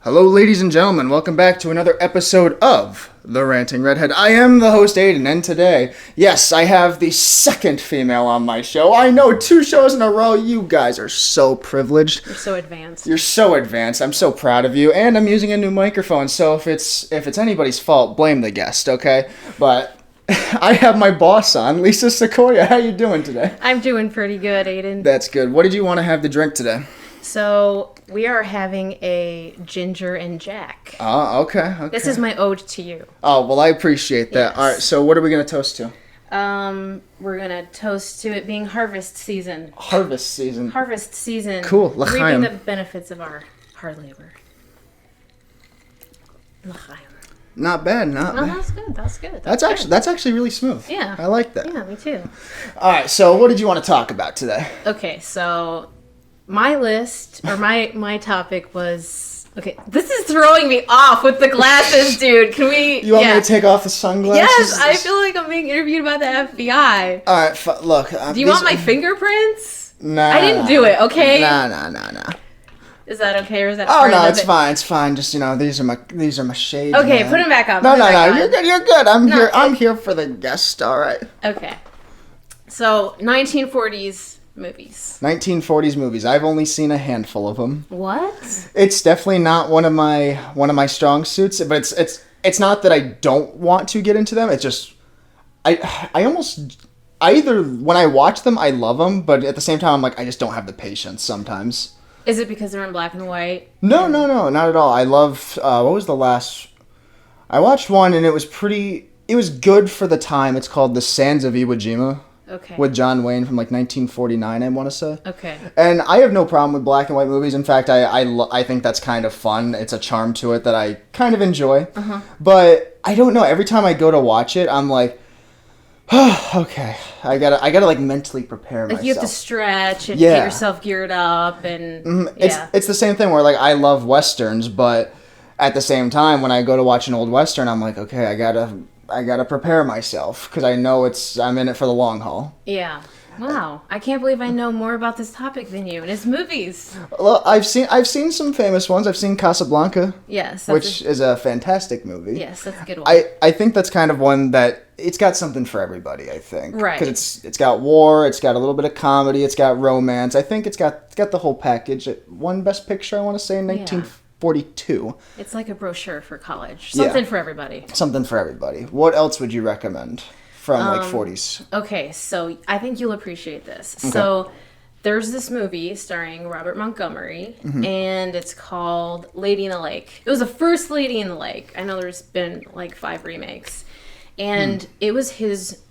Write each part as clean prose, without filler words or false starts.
Hello, ladies and gentlemen. Welcome back to another episode of The Ranting Redhead. I am the host, Aiden, and today, yes, I have the second female on my show. I know, 2 shows in a row. You guys are so privileged. You're so advanced. You're so advanced. I'm so proud of you, and I'm using a new microphone, so if it's anybody's fault, blame the guest, okay? But I have my boss on, Lisa Sequoia. How you doing today? I'm doing pretty good, Aiden. That's good. What did you want to have to drink today? So, we are having a ginger and jack. Oh, okay. This is my ode to you. Oh, well, I appreciate that. Yes. All right, so what are we going to toast to? We're going to toast to it being harvest season. Harvest season. Harvest season. Cool. L'chaim. Reaping the benefits of our hard labor. L'chaim. Not bad, not Oh, bad. that's good. That's actually really smooth. Yeah. I like that. Yeah, me too. All right, so what did you want to talk about today? Okay, so my list, or my topic was... Okay, this is throwing me off with the glasses, dude. Can we... You want me to take off the sunglasses? Yes, I feel like I'm being interviewed by the FBI. All right, look. Do you want my fingerprints? Nah. I didn't do it, okay? Nah. Is that okay, or is that Oh part no, of it's it? fine. It's fine. Just these are my shades. Okay, man. put them back on. No, put 'em back on. you're good. You're good. I'm No, here. I'm here for the guest. All right. Okay. So, 1940s movies. 1940s movies. I've only seen a handful of them. What? It's definitely not one of my strong suits, but it's not that I don't want to get into them. It's just I either when I watch them I love them, but at the same time I'm like I just don't have the patience sometimes. Is it because they're in black and white? No, not at all. I love what was the last I watched one and it was good for the time. It's called The Sands of Iwo Jima. Okay. With John Wayne from like 1949, I want to say. Okay. And I have no problem with black and white movies. In fact, I think that's kind of fun. It's a charm to it that I kind of enjoy. Uh-huh. But I don't know. Every time I go to watch it, I'm like, oh, okay. I gotta like mentally prepare myself. Like you have to stretch and Yeah. get yourself geared up and It's the same thing where like I love westerns, but at the same time, when I go to watch an old western, I'm like, okay, I gotta prepare myself because I know I'm in it for the long haul. Yeah. Wow. I can't believe I know more about this topic than you. And it's movies. Well, I've seen some famous ones. I've seen Casablanca. Yes. Which is a fantastic movie. Yes, that's a good one. I think that's kind of one that it's got something for everybody, I think. Right. Because it's got war, it's got a little bit of comedy, it's got romance. I think it's got the whole package. It won Best Picture, I want to say, in 1942. It's like a brochure for college. Something for everybody. Something for everybody. What else would you recommend from like 40s? Okay, so I think you'll appreciate this. Okay. So there's this movie starring Robert Montgomery, and it's called Lady in the Lake. It was the first Lady in the Lake. I know there's been like 5 remakes. And it was his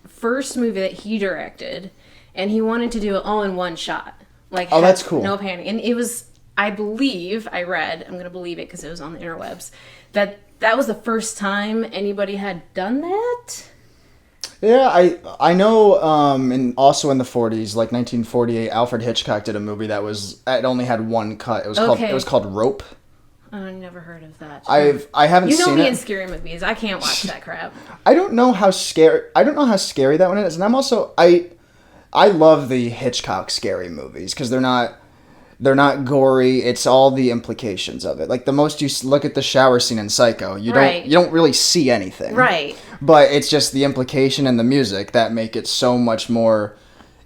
first movie that he directed, and he wanted to do it all in one shot. Like, that's cool. No panning. And it was, I believe, I'm going to believe it because it was on the interwebs, that was the first time anybody had done that. Yeah, I know, and also in the 40s, like 1948, Alfred Hitchcock did a movie that it only had one cut. It was called Rope. I never heard of that. I haven't seen it. You know me in scary movies. I can't watch that crap. I don't know how scary that one is, and I'm also I love the Hitchcock scary movies because they're not gory. It's all the implications of it. Like the most you look at the shower scene in Psycho, you don't really see anything. Right. But it's just the implication and the music that make it so much more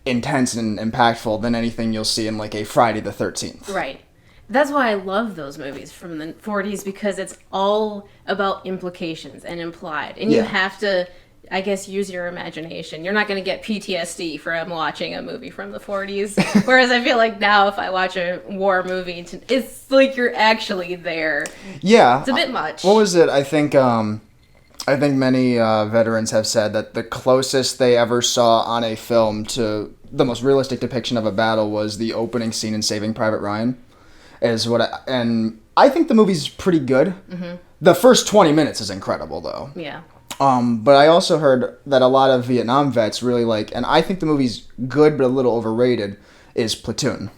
intense and impactful than anything you'll see in like a Friday the 13th. Right. That's why I love those movies from the 40s because it's all about implications and implied. And you have to, I guess, use your imagination. You're not going to get PTSD from watching a movie from the 40s. Whereas I feel like now if I watch a war movie, it's like you're actually there. Yeah. It's a bit much. What was it? I think many veterans have said that the closest they ever saw on a film to the most realistic depiction of a battle was the opening scene in Saving Private Ryan. And I think the movie's pretty good. Mm-hmm. The first 20 minutes is incredible, though. Yeah. But I also heard that a lot of Vietnam vets really like, and I think the movie's good but a little overrated, is Platoon.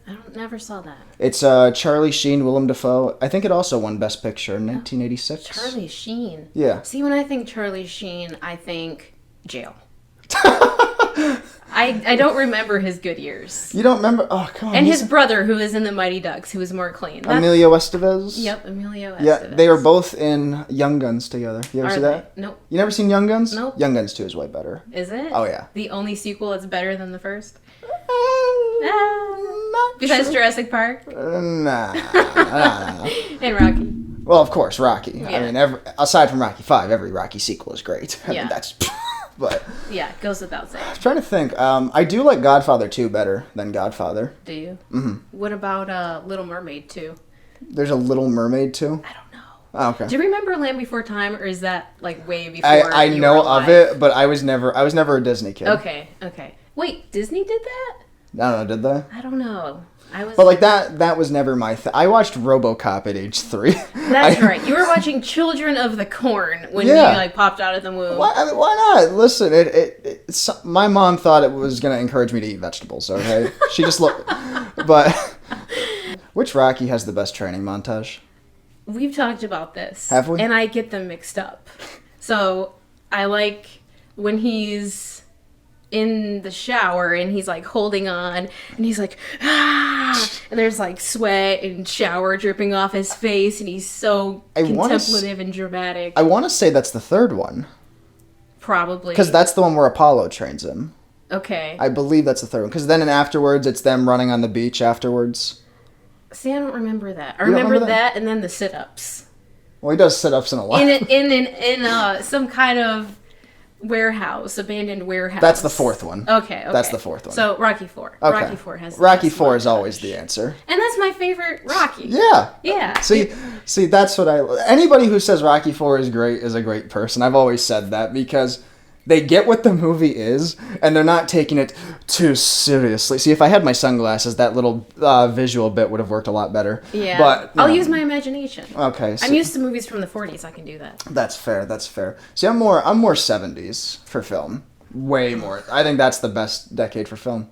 I never saw that. It's Charlie Sheen, Willem Dafoe. I think it also won Best Picture in 1986. Charlie Sheen. Yeah. See, when I think Charlie Sheen, I think jail. I don't remember his good years. You don't remember? Oh, come on. And his brother, who was in the Mighty Ducks, who was more clean. Emilio Estevez? Yep, Emilio Estevez. Yeah, they were both in Young Guns together. You ever see that? Nope. You never seen Young Guns? Nope. Young Guns 2 is way better. Is it? Oh, yeah. The only sequel that's better than the first? Not Besides sure. Jurassic Park? Nah. And Rocky. Well, of course, Rocky. Yeah. I mean, aside from Rocky 5, every Rocky sequel is great. I Yeah. mean, that's... But Yeah, goes without saying. I'm trying to think. I do like Godfather 2 better than Godfather. Do you? Mm-hmm. What about Little Mermaid 2? There's a Little Mermaid 2? I don't know. Oh, okay. Do you remember Land Before Time, or is that like way before? I you know were of alive? it, but I was never a Disney kid. Okay. Wait, Disney did that? I don't know, did they? I don't know. I was. But like that was never my thing. I watched RoboCop at age 3. That's right. You were watching Children of the Corn when Yeah. you like popped out of the womb. Why not? Listen, my mom thought it was gonna encourage me to eat vegetables. Okay, she just looked. But which Rocky has the best training montage? We've talked about this. Have we? And I get them mixed up. So I like when he's in the shower and he's like holding on and he's like, ah, and there's like sweat and shower dripping off his face and he's so contemplative and dramatic. I want to say that's the third one. Probably. Because that's the one where Apollo trains him. Okay. I believe that's the third one. Because then afterwards, it's them running on the beach afterwards. See, I don't remember that. I You don't remember remember that and then the sit-ups. Well, he does sit-ups in a lot. In some kind of warehouse, abandoned warehouse. That's the fourth one. Okay. That's the fourth one. So Rocky 4. Okay. Rocky 4 has the Rocky best 4 is montage. always the answer. And that's my favorite Rocky. Yeah. Yeah. See, that's what anybody who says Rocky 4 is great is a great person. I've always said that because they get what the movie is, and they're not taking it too seriously. See, if I had my sunglasses, that little visual bit would have worked a lot better. Yeah. But I'll use my imagination. Okay. I'm used to movies from the 40s. I can do that. That's fair. That's fair. See, I'm more 70s for film. Way more. I think that's the best decade for film.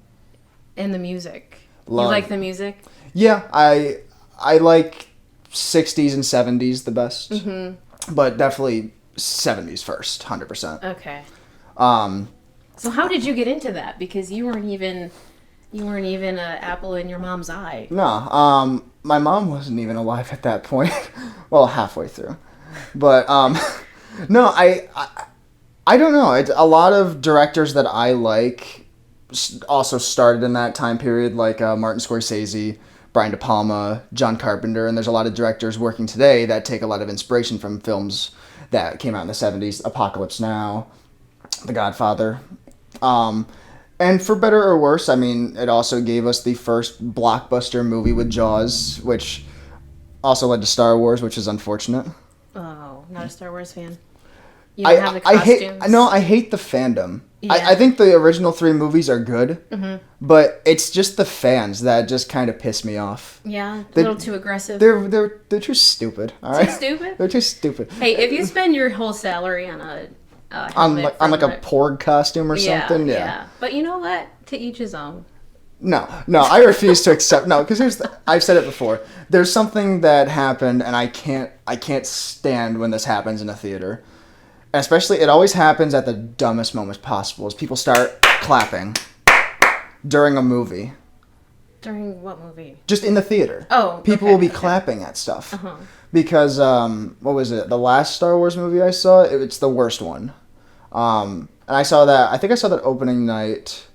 And the music. Love. You like the music? Yeah, I like 60s and 70s the best. Mm-hmm. But definitely 70s first, 100%. Okay. Um, So how did you get into that? Because you weren't even an apple in your mom's eye. no, my mom wasn't even alive at that point. Well, halfway through. But no, I don't know. A lot of directors that I like also started in that time period, like Martin Scorsese, Brian De Palma, John Carpenter, and there's a lot of directors working today that take a lot of inspiration from films that came out in the 70s, Apocalypse Now, The Godfather. And for better or worse, I mean, it also gave us the first blockbuster movie with Jaws, which also led to Star Wars, which is unfortunate. Oh, not a Star Wars fan. You don't have the costumes. I hate the fandom. Yeah. I think the original 3 movies are good, but it's just the fans that just kind of piss me off. Yeah, a little too aggressive. They're too stupid. All right, Too stupid? They're too stupid. Hey, if you spend your whole salary on a On helmet like a from porg costume or something, yeah. But you know what? To each his own. No, I refuse to accept. No, because I've said it before. There's something that happened, and I can't stand when this happens in a theater. And especially, it always happens at the dumbest moments possible. Is people start clapping during a movie. During what movie? Just in the theater. Oh, people okay, will be okay. clapping at stuff. Uh-huh. Because what was it? The last Star Wars movie I saw, it's the worst one. And I saw that. I think I saw that opening night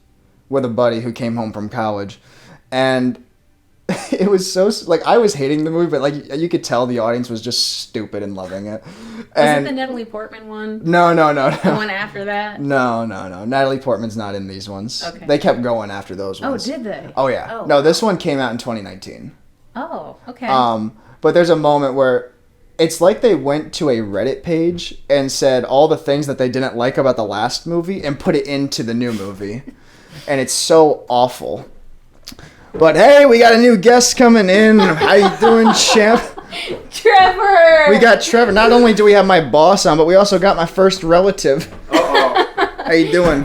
with a buddy who came home from college, and it was so like I was hating the movie, but like you could tell the audience was just stupid and loving it. And Was it the Natalie Portman one? No. The one after that? No. Natalie Portman's not in these ones. Okay. They kept going after those Oh, ones. did they? Oh yeah. Oh, No, this one came out in 2019. Oh, okay. But there's a moment where it's like they went to a Reddit page and said all the things that they didn't like about the last movie and put it into the new movie. And it's so awful. But hey, we got a new guest coming in. How you doing, champ? Trevor! We got Trevor. Not only do we have my boss on, but we also got my first relative. Uh-oh. How you doing?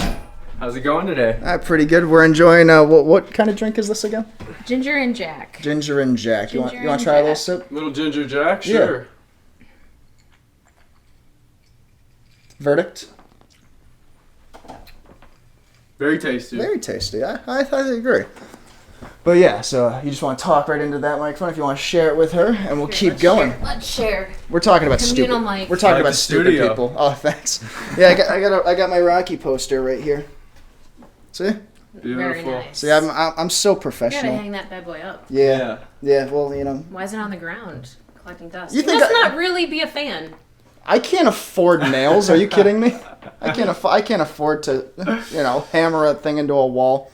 How's it going today? Pretty good. We're enjoying, what kind of drink is this again? Ginger and Jack. Ginger and Jack. You want Ginger to and try a little Jack. sip? Little Ginger Jack? Yeah. Sure. Verdict? Very tasty. Very tasty. I agree. But yeah, so you just want to talk right into that microphone if you want to share it with her, and we'll keep going. Let's share. We're talking about Communal stupid. mic. We're talking Like about the stupid studio. people. Oh, thanks. Yeah, I got my Rocky poster right here. See? Very Beautiful. nice. See, I'm so You gotta professional. hang that bad boy up. Yeah. Yeah. Well, you know, Why is it on the ground collecting dust? You You think must I- not really be a fan. I can't afford nails. Are you kidding me? I can't afford to, hammer a thing into a wall.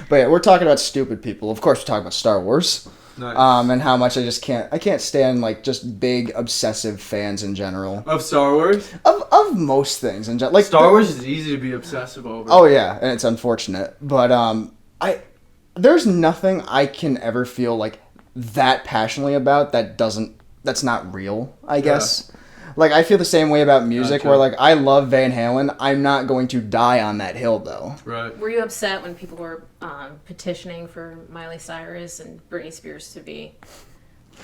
But yeah, we're talking about stupid people. Of course, we're talking about Star Wars. Nice. And how much I can't stand like just big obsessive fans in general Of Star Wars? of most things in general. Like Star Wars is easy to be obsessive over. Oh yeah, and it's unfortunate, but there's nothing I can ever feel like that passionately about that's not real. I guess. Like I feel the same way about music, Gotcha. where like I love Van Halen. I'm not going to die on that hill though. Right. Were you upset when people were petitioning for Miley Cyrus and Britney Spears to be?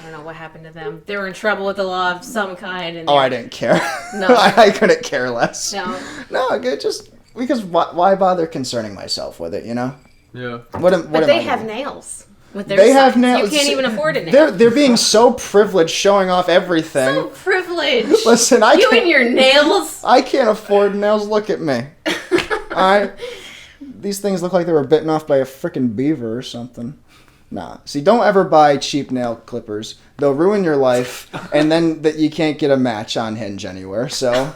I don't know what happened to them. They were in trouble with the law of some kind. And Oh, I didn't care. No. I couldn't care less. No. No, just because why bother concerning myself with it? You know. Yeah. What am But I they doing? have nails. With their They have signs. nails. You can't even afford a nail. They're being so privileged, showing off everything. So privileged. Listen, You and your nails. I can't afford nails. Look at me. These things look like they were bitten off by a freaking beaver or something. Nah. See, don't ever buy cheap nail clippers. They'll ruin your life, and then that you can't get a match on Hinge anywhere. So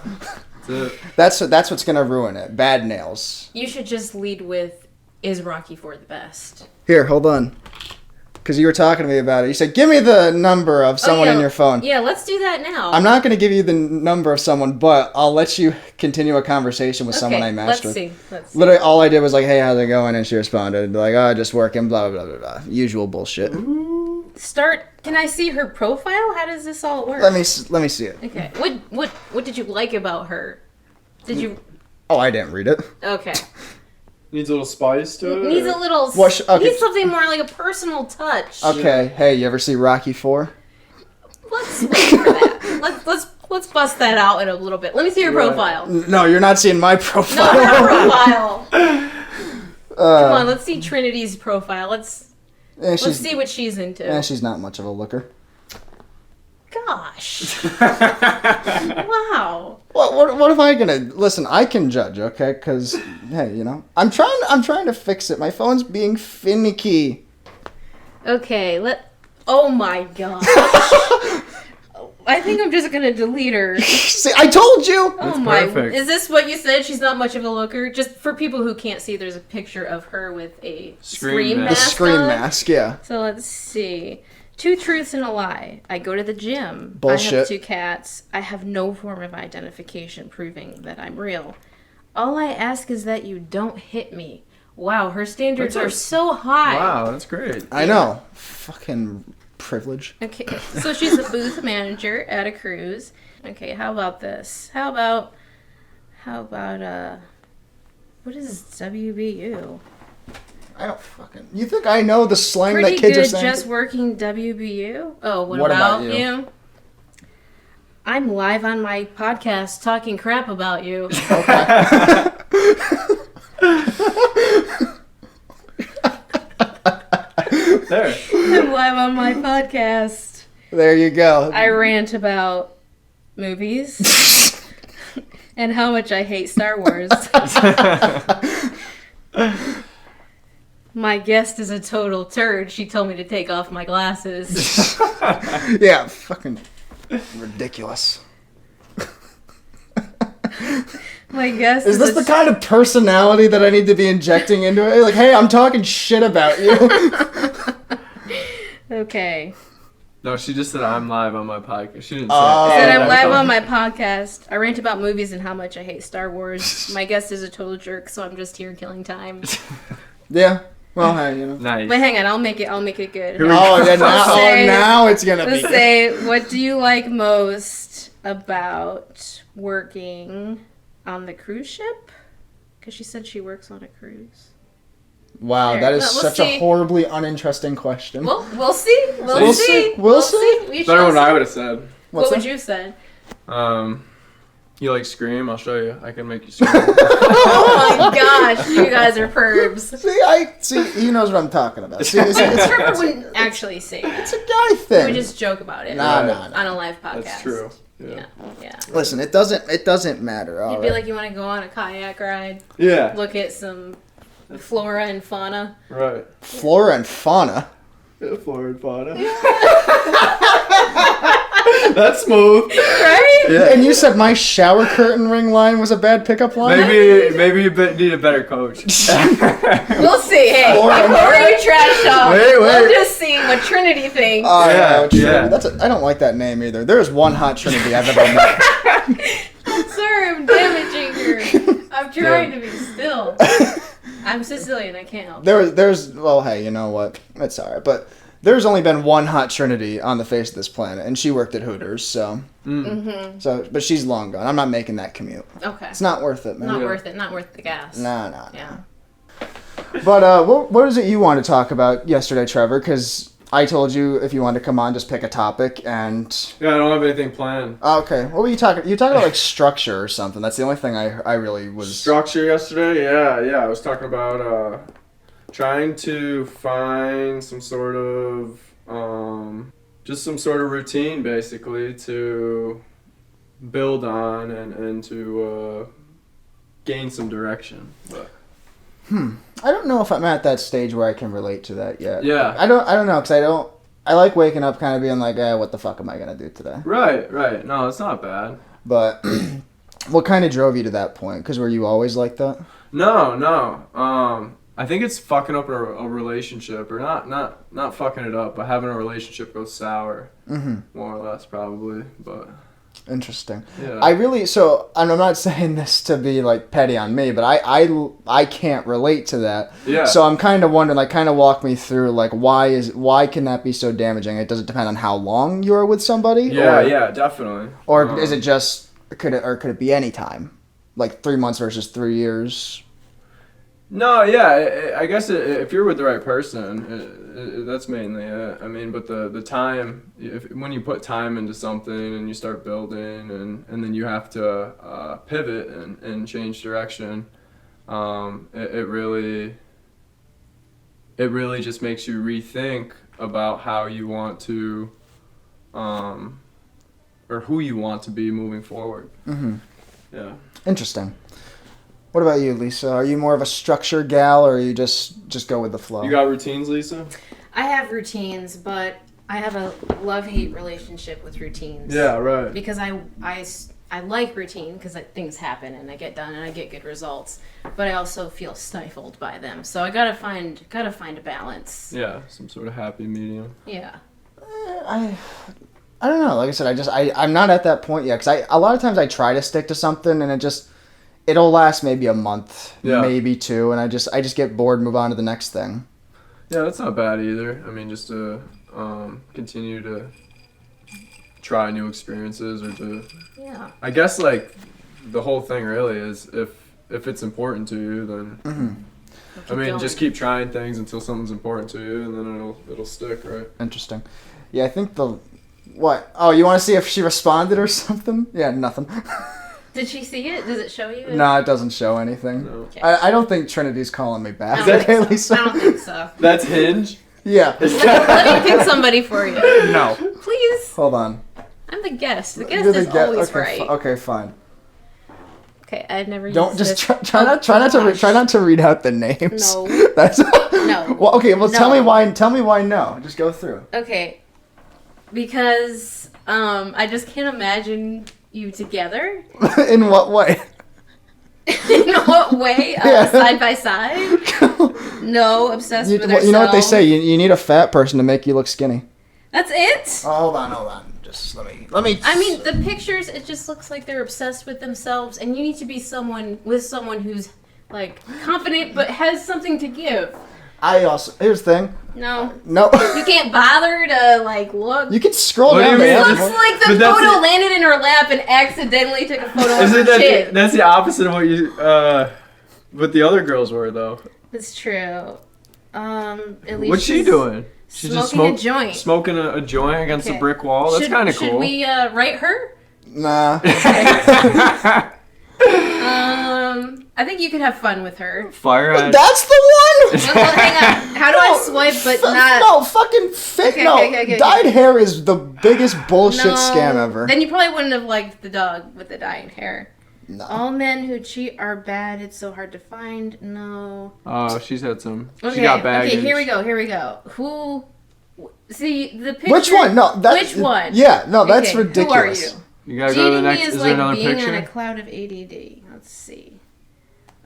That's it. that's what's gonna ruin it. Bad nails. You should just lead with, is Rocky IV the best? Here, hold on. Because you were talking to me about it. You said, give me the number of someone Oh, yeah. in your phone. Yeah, let's do that now. I'm not going to give you the number of someone, but I'll let you continue a conversation with someone I matched with. Let's see. Literally, all I did was like, hey, how's it going? And she responded, like, oh, just working, blah, blah, blah, blah. Usual bullshit. Can I see her profile? How does this all work? Let me see it. Okay. What did you like about her? Did you... Oh, I didn't read it. Okay. Needs a little spice to it. Needs a little... Okay. Needs something more like a personal touch. Okay, hey, you ever see Rocky IV? Let's wait for that. Let's bust that out in a little bit. Let me see your profile. No, you're not seeing my No, profile. her profile. Come on, let's see Trinity's profile. Let's see what she's into. She's not much of a looker. Gosh. Wow. What am I gonna listen? I can judge, okay? Because hey, I'm trying to fix it. My phone's being finicky. Okay, oh my gosh. I think I'm just gonna delete her. See, I told you. Oh my! perfect. Is this what you said? She's not much of a looker. Just for people who can't see, there's a picture of her with a scream mask. The mask. scream on. mask, yeah. So let's see. 2 truths and a lie. I go to the gym. I Bullshit. have 2 cats. I have no form of identification proving that I'm real. All I ask is that you don't hit me. Wow, her standards are so high. Wow, that's great. I know. Fucking privilege. Okay, so she's a booth manager at a cruise. Okay, how about this? How about what is WBU? I don't fucking. You think I know the slang Pretty that kids good are saying? just working WBU. Oh, what about about you? you? I'm live on my podcast talking crap about you. There. I'm live on my podcast. There you go. I rant about movies and how much I hate Star Wars. My guest is a total turd. She told me to take off my glasses. Yeah, fucking ridiculous. My guest Is this the kind of personality that I need to be injecting into it? Like, hey, I'm talking shit about you. Okay. No, she just said I'm live on my podcast. She didn't say. Oh. Said I'm that's live all. on my podcast. I rant about movies and how much I hate Star Wars. My guest is a total jerk, so I'm just here killing time. Yeah. Well, hey, Nice. But hang on, I'll make it good. Here we Oh, then Say- now it's gonna be. Let's say, what do you like most about working on the cruise ship? Because she said she works on a cruise. Wow, There. that is We'll such see. a horribly uninteresting question. Well, we'll see. We'll see. We'll see. We Better shall than what I see. would have said. What would you say? You like Scream? I'll show you. I can make you scream. Oh my gosh, you guys are pervs. See, he knows what I'm talking about. See, Trevor wouldn't actually say that. it's a guy thing. We just joke about it Nah. on a live podcast. That's true. Yeah. Yeah. Listen, it doesn't matter. All You'd right. be like, you want to go on a kayak ride, Yeah. look at some flora and fauna. Right. Flora and fauna. Yeah, Flora and fauna. That's smooth. Right? Yeah. And you said my shower curtain ring line was a bad pickup line? Maybe you need a better coach. We'll see. Hey, Flora and before you trash talk, Wait. we'll just see what Trinity thinks. Oh, Yeah, yeah, yeah. I don't like that name either. There's one hot Trinity I've ever met. Sorry, I'm damaging her. I'm trying to be still. I'm Sicilian. I can't help it. There's well, hey, you know what? It's alright, but there's only been one hot Trinity on the face of this planet, and she worked at Hooters, so. But she's long gone. I'm not making that commute. Okay. It's not worth it, man. Not worth it. Not worth the gas. Nah. Yeah. But what is it you wanted to talk about yesterday, Trevor? Because I told you if you wanted to come on, just pick a topic, and Yeah, I don't have anything planned. okay, what were you talking? You talking about like structure or something? That's the only thing I really was. Structure yesterday? Yeah. I was talking about trying to find some sort of just some sort of routine basically to build on and to gain some direction. But I don't know if I'm at that stage where I can relate to that yet. Yeah. I don't know because I like waking up kind of being like, what the fuck am I gonna do today? right. No, it's not bad. But what kind of drove you to that point? Because were you always like that? No. I think it's fucking up a relationship, or not fucking it up, but having a relationship go sour, more or less, probably. But Interesting. yeah, I'm not saying this to be like petty on me, but I can't relate to that. Yeah. So I'm kind of wondering, like, kind of walk me through, like, why can that be so damaging? Does it depend on how long you're with somebody? yeah, definitely. Or is it just could it be any time, like 3 months versus 3 years? No, yeah, I guess if you're with the right person, that's mainly it. I mean, but the time, when you put time into something and you start building and then you have to pivot and change direction, it really just makes you rethink about how you want to, or who you want to be moving forward. Mm-hmm. Yeah. Interesting. What about you, Lisa? Are you more of a structure gal, or you just go with the flow? You got routines, Lisa? I have routines, but I have a love-hate relationship with routines. Yeah, right. Because I like routine because things happen and I get done and I get good results, but I also feel stifled by them. So I gotta find a balance. Yeah, some sort of happy medium. Yeah. I don't know. Like I said, I'm not at that point yet, because a lot of times I try to stick to something and it'll last maybe a month, maybe 2, and I just get bored, move on to the next thing. Yeah, that's not bad either. I mean, just to continue to try new experiences, or to, I guess, like, the whole thing really is if it's important to you, then I mean, just keep trying things until something's important to you, and then it'll stick, right? Interesting. Yeah, I think what? Oh, you want to see if she responded or something? Yeah, nothing. Did she see it? Does it show you? No, it doesn't show anything. No. Okay. I don't think Trinity's calling me back. I Okay, don't think so. Lisa? I don't think so. That's Hinge? Yeah. Let me pick somebody for you. No. Please. Hold on. I'm the guest. The guest You're the is always right. Okay, fine. Okay, I've never used Don't just this. try not to read out the names. No. That's No. Well, okay. Well, No. tell me why no. Just go through. Okay. Because I just can't imagine you together. In what way? In what way? Yeah. Side by side? No, obsessed with ourselves. You know what they say? You need a fat person to make you look skinny. That's it? Oh, hold on. Just let me. I mean, the pictures, it just looks like they're obsessed with themselves, and you need to be someone who's, like, confident but has something to give. Here's the thing. No. You can't bother to, like, look. You can scroll What do down you the mean? app. Looks like the But that's photo it. landed in her lap and accidentally took a photo of Isn't her chin. that's the opposite of what you what the other girls were, though. It's true. At least What's she she's doing? She's smoking a joint. Smoking a joint against a Okay. brick wall. That's kind of cool. Should we write her? Nah. I think you could have fun with her. Firehead. That's the one. Well, hang on. How do I swipe but not? No, fucking fit. Okay. Dyed hair is the biggest bullshit scam ever. Then you probably wouldn't have liked the dog with the dyed hair. No. All men who cheat are bad. It's so hard to find. No. Oh, she's had some. Okay. She got baggage. Okay. Here we go. Who? See the picture. Which one? No. Which one? Yeah. No. That's okay, ridiculous. Who are you? You gotta go to the next. Is Is like there another being picture? on a cloud of ADD. Let's see.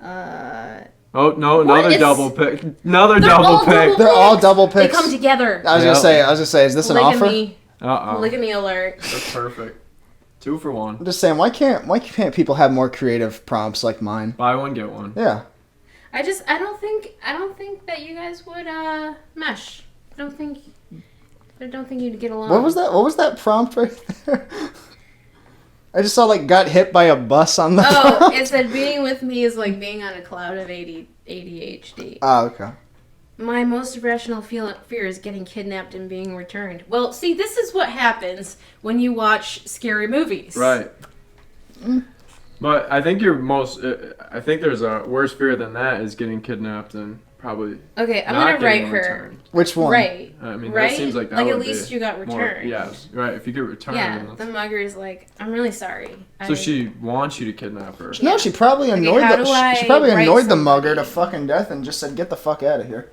Oh no! Another double pick. Another They're double all pick. double They're all double They picks. come together. I was gonna say, is this an offer? Polygamy alert. That's perfect. 2 for 1. I'm just saying, why can't people have more creative prompts like mine? Buy one, get one. Yeah. I don't think that you guys would mesh. I don't think you'd get along. What was that? What was that prompt right there? I just saw got hit by a bus on the. Oh, prompt. it said being with me is like being on a cloud of ADHD. Oh, okay. My most irrational fear is getting kidnapped and being returned. Well, see, this is what happens when you watch scary movies. Right. But I think I think there's a worse fear than that is getting kidnapped and probably. Okay, I'm not gonna write getting her. returned. Which one? Right. I mean, right? that seems like that at would least be you got more- returned. Yes, right. If you get returned. Yeah, then the mugger is like, I'm really sorry. So she wants you to kidnap her. No, she probably annoyed how the. do I She probably write annoyed the somebody? mugger to fucking death and just said, "Get the fuck out of here."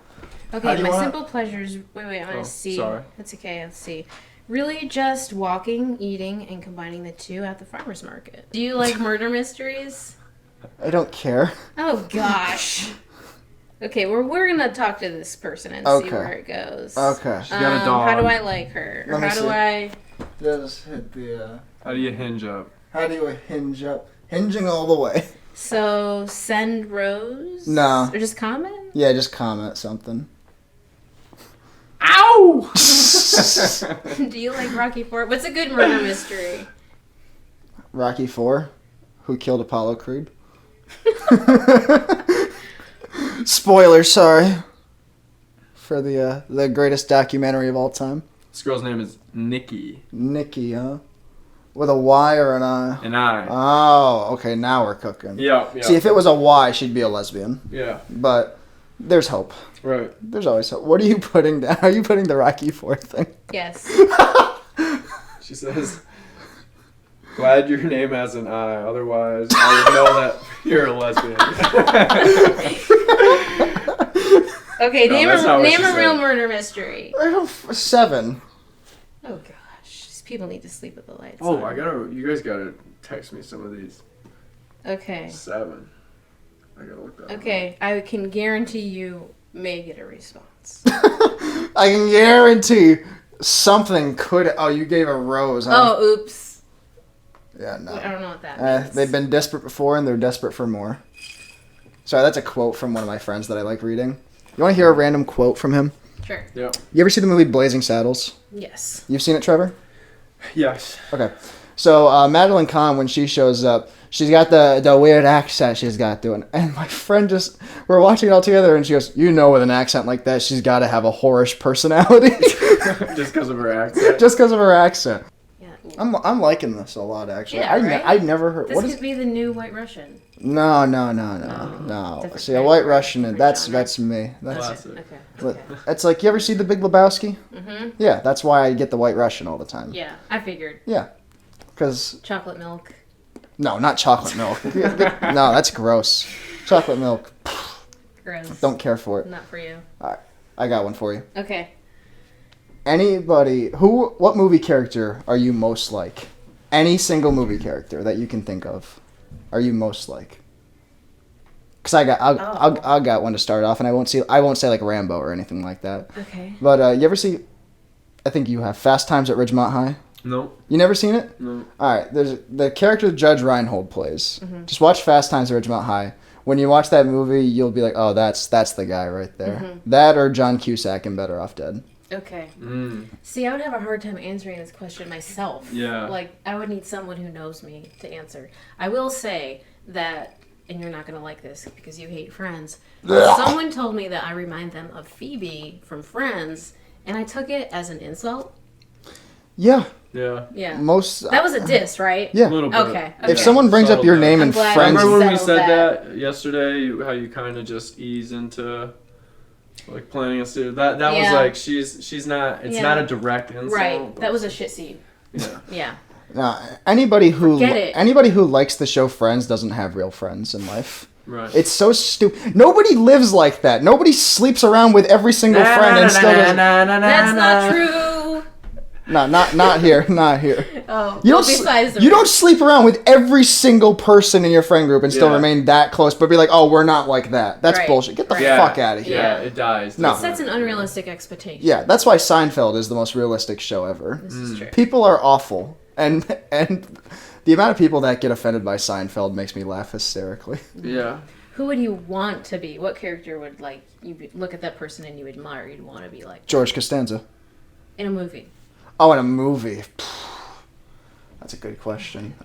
How Okay, do my you wanna- simple pleasures. Wait, I want to see. sorry. That's okay. Let's see. Really, just walking, eating, and combining the two at the farmer's market. Do you like murder mysteries? I don't care. Oh gosh. Okay, we're gonna talk to this person and see Okay. where it goes. Okay. She's got a dog. How do I like her? Or Let me how do see. I? Just hit the. How do you hinge up? How do you hinge up? Hinging all the way. So send rose? No. Or just comment? Yeah, just comment something. Ow! Do you like Rocky Fort? What's a good murder mystery? Rocky IV, who killed Apollo Creed. Spoiler, sorry. For the greatest documentary of all time. This girl's name is Nikki. Nikki, huh? With a Y or an I? And I. Oh, okay, now we're cooking. Yeah. See, if it was a Y, she'd be a lesbian. Yeah. But there's hope. Right. There's always hope. What are you putting down? Are you putting the Rocky IV thing? Yes. She says, glad your name has an I, otherwise I would know that you're a lesbian. Okay, No, name that's not what a she said. real murder mystery. 7. Oh gosh, these people need to sleep with the lights Oh, on. you guys gotta text me some of these. Okay. 7. I gotta look that up. Okay, I can guarantee you may get a response. I can guarantee something could. Oh, you gave a rose, huh? Oh, oops. Yeah, no. I don't know what that means. They've been desperate before and they're desperate for more. Sorry, that's a quote from one of my friends that I like reading. You want to hear a random quote from him? Sure. Yeah. You ever see the movie Blazing Saddles? Yes. You've seen it, Trevor? Yes. Okay. So Madeline Kahn, when she shows up, she's got the weird accent she's got doing. And my friend we're watching it all together and she goes, you know, with an accent like that, she's got to have a whorish personality. Just because of her accent. Just because of her accent. Yeah. I'm liking this a lot, actually. Yeah, right? I never heard. This What could is? be the new White Russian. No. different See, a kind White of Russian. genre. That's me. That's Classic. Okay. it's like, you ever see The Big Lebowski? Mm-hmm. Yeah, that's why I get the White Russian all the time. Yeah, I figured. Yeah, because Chocolate milk. no, not chocolate milk. No, that's gross. Chocolate milk. Gross. Don't care for it. Not for you. I got one for you. Okay. What movie character are you most like? Any single movie character that you can think of, are you most like? Cause I got one to start off, and I won't say like Rambo or anything like that. Okay. But you ever see? I think you have Fast Times at Ridgemont High. No. You never seen it? No. All right. There's the character Judge Reinhold plays. Mm-hmm. Just watch Fast Times at Ridgemont High. When you watch that movie, you'll be like, oh, that's the guy right there. Mm-hmm. That or John Cusack in Better Off Dead. Okay. Mm. See, I would have a hard time answering this question myself. Yeah. Like, I would need someone who knows me to answer. I will say that, and you're not going to like this because you hate Friends, someone told me that I remind them of Phoebe from Friends, and I took it as an insult. Yeah. Yeah. Yeah. Most. That was a diss, right? Yeah. A little bit. Okay. If someone brings up your name and friends, remember when we settled said that. that yesterday? How you kind of just ease into like planning a series. That was Yeah. like she's not. It's not a direct insult. Right. but- That was a shit seed. Yeah. Yeah. anybody who Forget it. anybody who likes the show Friends doesn't have real friends in life. Right. It's so stupid. Nobody lives like that. Nobody sleeps around with every single friend and still doesn't. That's not true. No, not here. Not here. Oh, You well, don't. besides the You don't sleep around with every single person in your friend group and still Yeah. remain that close, but be like, oh, we're not like that. That's Right. bullshit. Get the Right. fuck out of here. Yeah, it dies. No. It sets an unrealistic expectation. Yeah, that's why Seinfeld is the most realistic show ever. This is true. People are awful, and the amount of people that get offended by Seinfeld makes me laugh hysterically. Yeah. Who would you want to be? What character would like you look at that person and you admire? You'd want to be like George Costanza. in a movie. Oh, in a movie. That's a good question.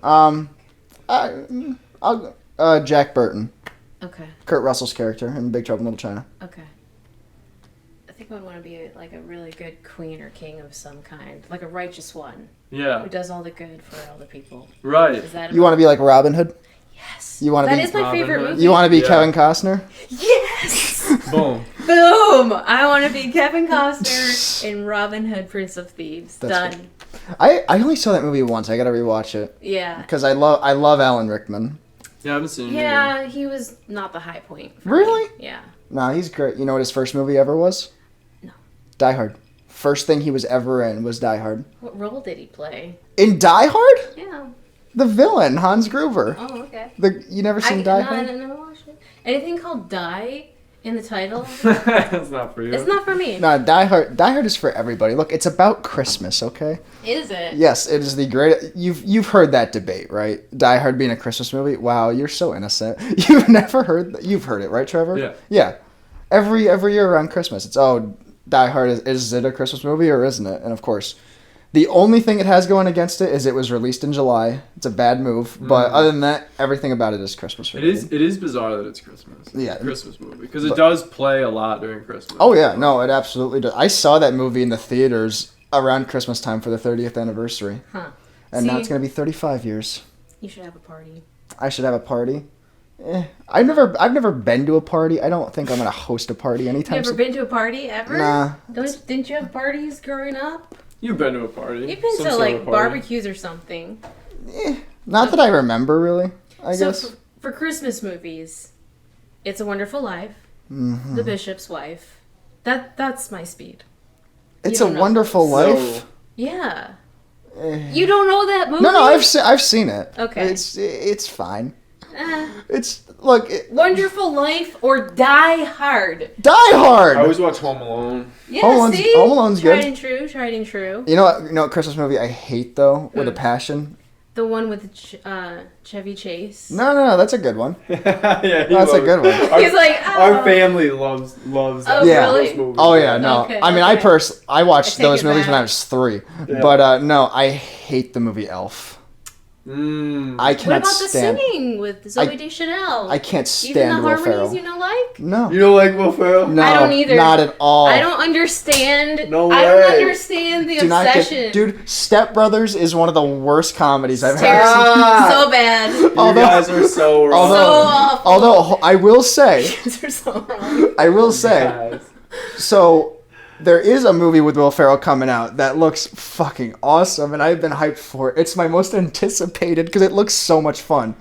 Jack Burton, Okay. Kurt Russell's character in Big Trouble in Little China. Okay. I think I would want to be like a really good queen or king of some kind, like a righteous one Yeah. who does all the good for all the people. Right. Is that You want to be like Robin Hood? Yes. You wanna That be is my Robin favorite Hood? movie. You want to be Yeah. Kevin Costner? Yes. Boom. Boom! I want to be Kevin Costner in Robin Hood, Prince of Thieves. That's Done. I only saw that movie once. I gotta rewatch it Yeah. because I love Alan Rickman. Yeah, I haven't seen it. Yeah, he was not the high point. For Really? Me. Yeah. Nah, he's great. You know what his first movie ever was? No. Die Hard. First thing he was ever in was Die Hard. What role did he play? In Die Hard? Yeah. The villain, Hans Gruber. Oh, okay. You never seen Die Hard? I never watched it. Anything called Die in the title? That's not for you. It's not for me. No, Die Hard is for everybody. Look, it's about Christmas, okay? Is it? Yes, it is the great. You've heard that debate, right? Die Hard being a Christmas movie. Wow, you're so innocent. You've never heard. You've heard it, right, Trevor? Yeah. Yeah. Every year around Christmas, it's Die Hard is it a Christmas movie or isn't it? And of course, the only thing it has going against it is it was released in July. It's a bad move, but other than that, everything about it is Christmas related. It is bizarre that it's Christmas. Yeah. It's a Christmas movie because it does play a lot during Christmas. Oh yeah, no, it absolutely does. I saw that movie in the theaters around Christmas time for the 30th anniversary, Huh. and now See? it's gonna be 35 years. You should have a party. I should have a party. I've never been to a party. I don't think I'm gonna host a party You anytime ever soon. been to a party ever? Nah. Didn't you have parties growing up? You've been to a party. You've been Some to sort of like party. barbecues or something. Not that I remember really. I So guess. for Christmas movies, It's a Wonderful Life, Mm-hmm. The Bishop's Wife. That's my speed. It's you a don't know. Wonderful Life. So, Yeah. You don't know that movie? No, I've seen it. Okay. It's fine. Eh. It's look Wonderful Life or Die Hard. Die Hard. I always watch Home Alone. Yeah, Home see? Alone's tried good. and true, tried and true. You know what Christmas movie I hate though with a passion. The one with Chevy Chase. No, that's a good one. Yeah, That's a good one. He's like, oh. Our family loves Oh, that. Yeah. really? those movies. Oh yeah, no. Okay, I mean, okay. I watched I take those it movies back. when I was 3, Yeah. but no, I hate the movie Elf. Mm. I What cannot about the stand. singing with Zoe Deschanel? I can't Even stand the Will harmonies Ferrell. you don't like? No, You don't like Will Ferrell? no, I don't either. Not at all. I don't understand. No I don't way. understand the Do not get- obsession. dude. Step Brothers is one of the worst comedies I've ever Terrible. seen. Ah. So bad. You guys are so wrong. so awful. Although I will say, They're so wrong. Guys. so there is a movie with Will Ferrell coming out that looks fucking awesome, and I've been hyped for it. It's my most anticipated because it looks so much fun.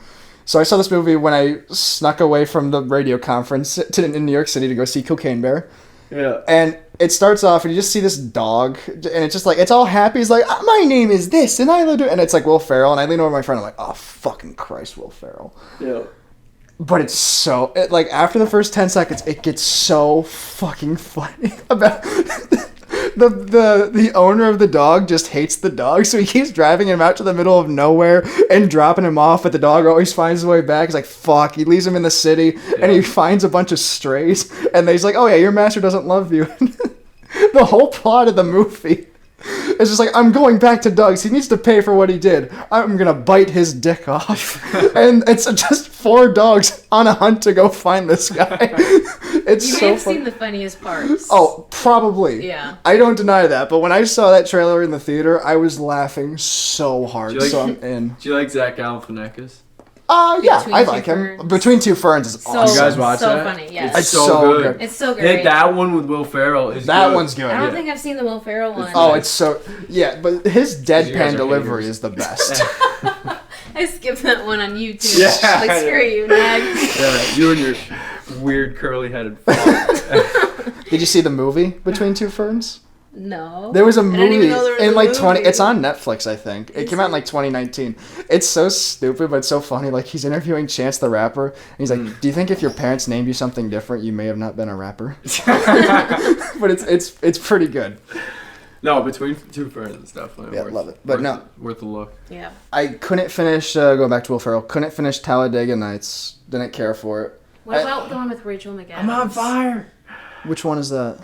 So I saw this movie when I snuck away from the radio conference in New York City to go see Cocaine Bear. Yeah. And it starts off, and you just see this dog, and it's just like, it's all happy. He's like, my name is this, and I live it. And it's like Will Ferrell, and I lean over my friend, I'm like, oh, fucking Christ, Will Ferrell. Yeah. But it's so, like, after the first 10 seconds, it gets so fucking funny about the owner of the dog just hates the dog, so he keeps driving him out to the middle of nowhere and dropping him off, but the dog always finds his way back. He's like, fuck. He leaves him in the city, and he finds a bunch of strays, and he's like, oh yeah, your master doesn't love you. The whole plot of the movie It's just like, I'm going back to Doug's. He needs to pay for what he did. I'm gonna bite his dick off. And it's just 4 dogs on a hunt to go find this guy. It's You so may have funny. seen the funniest parts. Oh, probably. Yeah. I don't deny that, but when I saw that trailer in the theater, I was laughing so hard. Do you like- So I'm in. Do you like Zach Galifianakis? Yeah, Between I Two like him. Ferns. Between Two Ferns is So, awesome. You guys watch so that? funny, yes. It's so good. It's so Hey, great. that one with Will Ferrell is That good. one's good. I don't Yeah. think I've seen the Will Ferrell one. Oh, it's so... Yeah, but his You guys deadpan are delivery haters. is the best. I skipped that one on YouTube. Yeah, Like, I screw know. you, Nag. Yeah, you and your weird curly-headed fuck. Did you see the movie Between Two Ferns? No. There was a I didn't even movie know there was in a like movie. 20. It's on Netflix, I think. It Is came out in it? like 2019. It's so stupid, but so funny. Like he's interviewing Chance the Rapper, and he's like, "Do you think if your parents named you something different, you may have not been a rapper?" But it's pretty good. No, Between Two Ferns is definitely Yeah, worth, love it. But no. worth a look. Yeah. I couldn't finish. Going back to Will Ferrell, couldn't finish Talladega Nights. Didn't care for it. What about the one with Rachel McAdams? I'm on fire. Which one is that?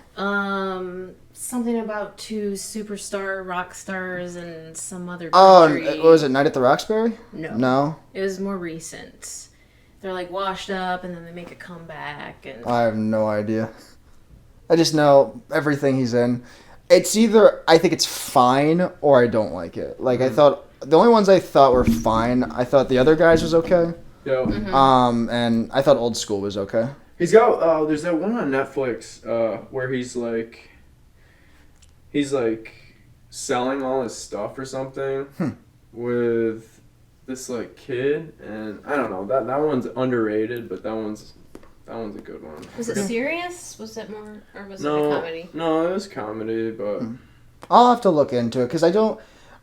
Something about 2 superstar rock stars and some other Oh, country. what was it? Night at the Roxbury? No. No, It was more recent. They're like washed up and then they make a comeback and I have no idea. I just know everything he's in. It's either I think it's fine or I don't like it. Like I thought the only ones I thought were fine. I thought The Other Guys was okay. Yo, And I thought Old School was okay. he's got. There's that one on Netflix where he's like selling all his stuff or something with this like kid, and I don't know, that one's underrated, but that one's a good one. was it serious? Was it more or was it a No, comedy? no, it was comedy, but I'll have to look into it because I don't.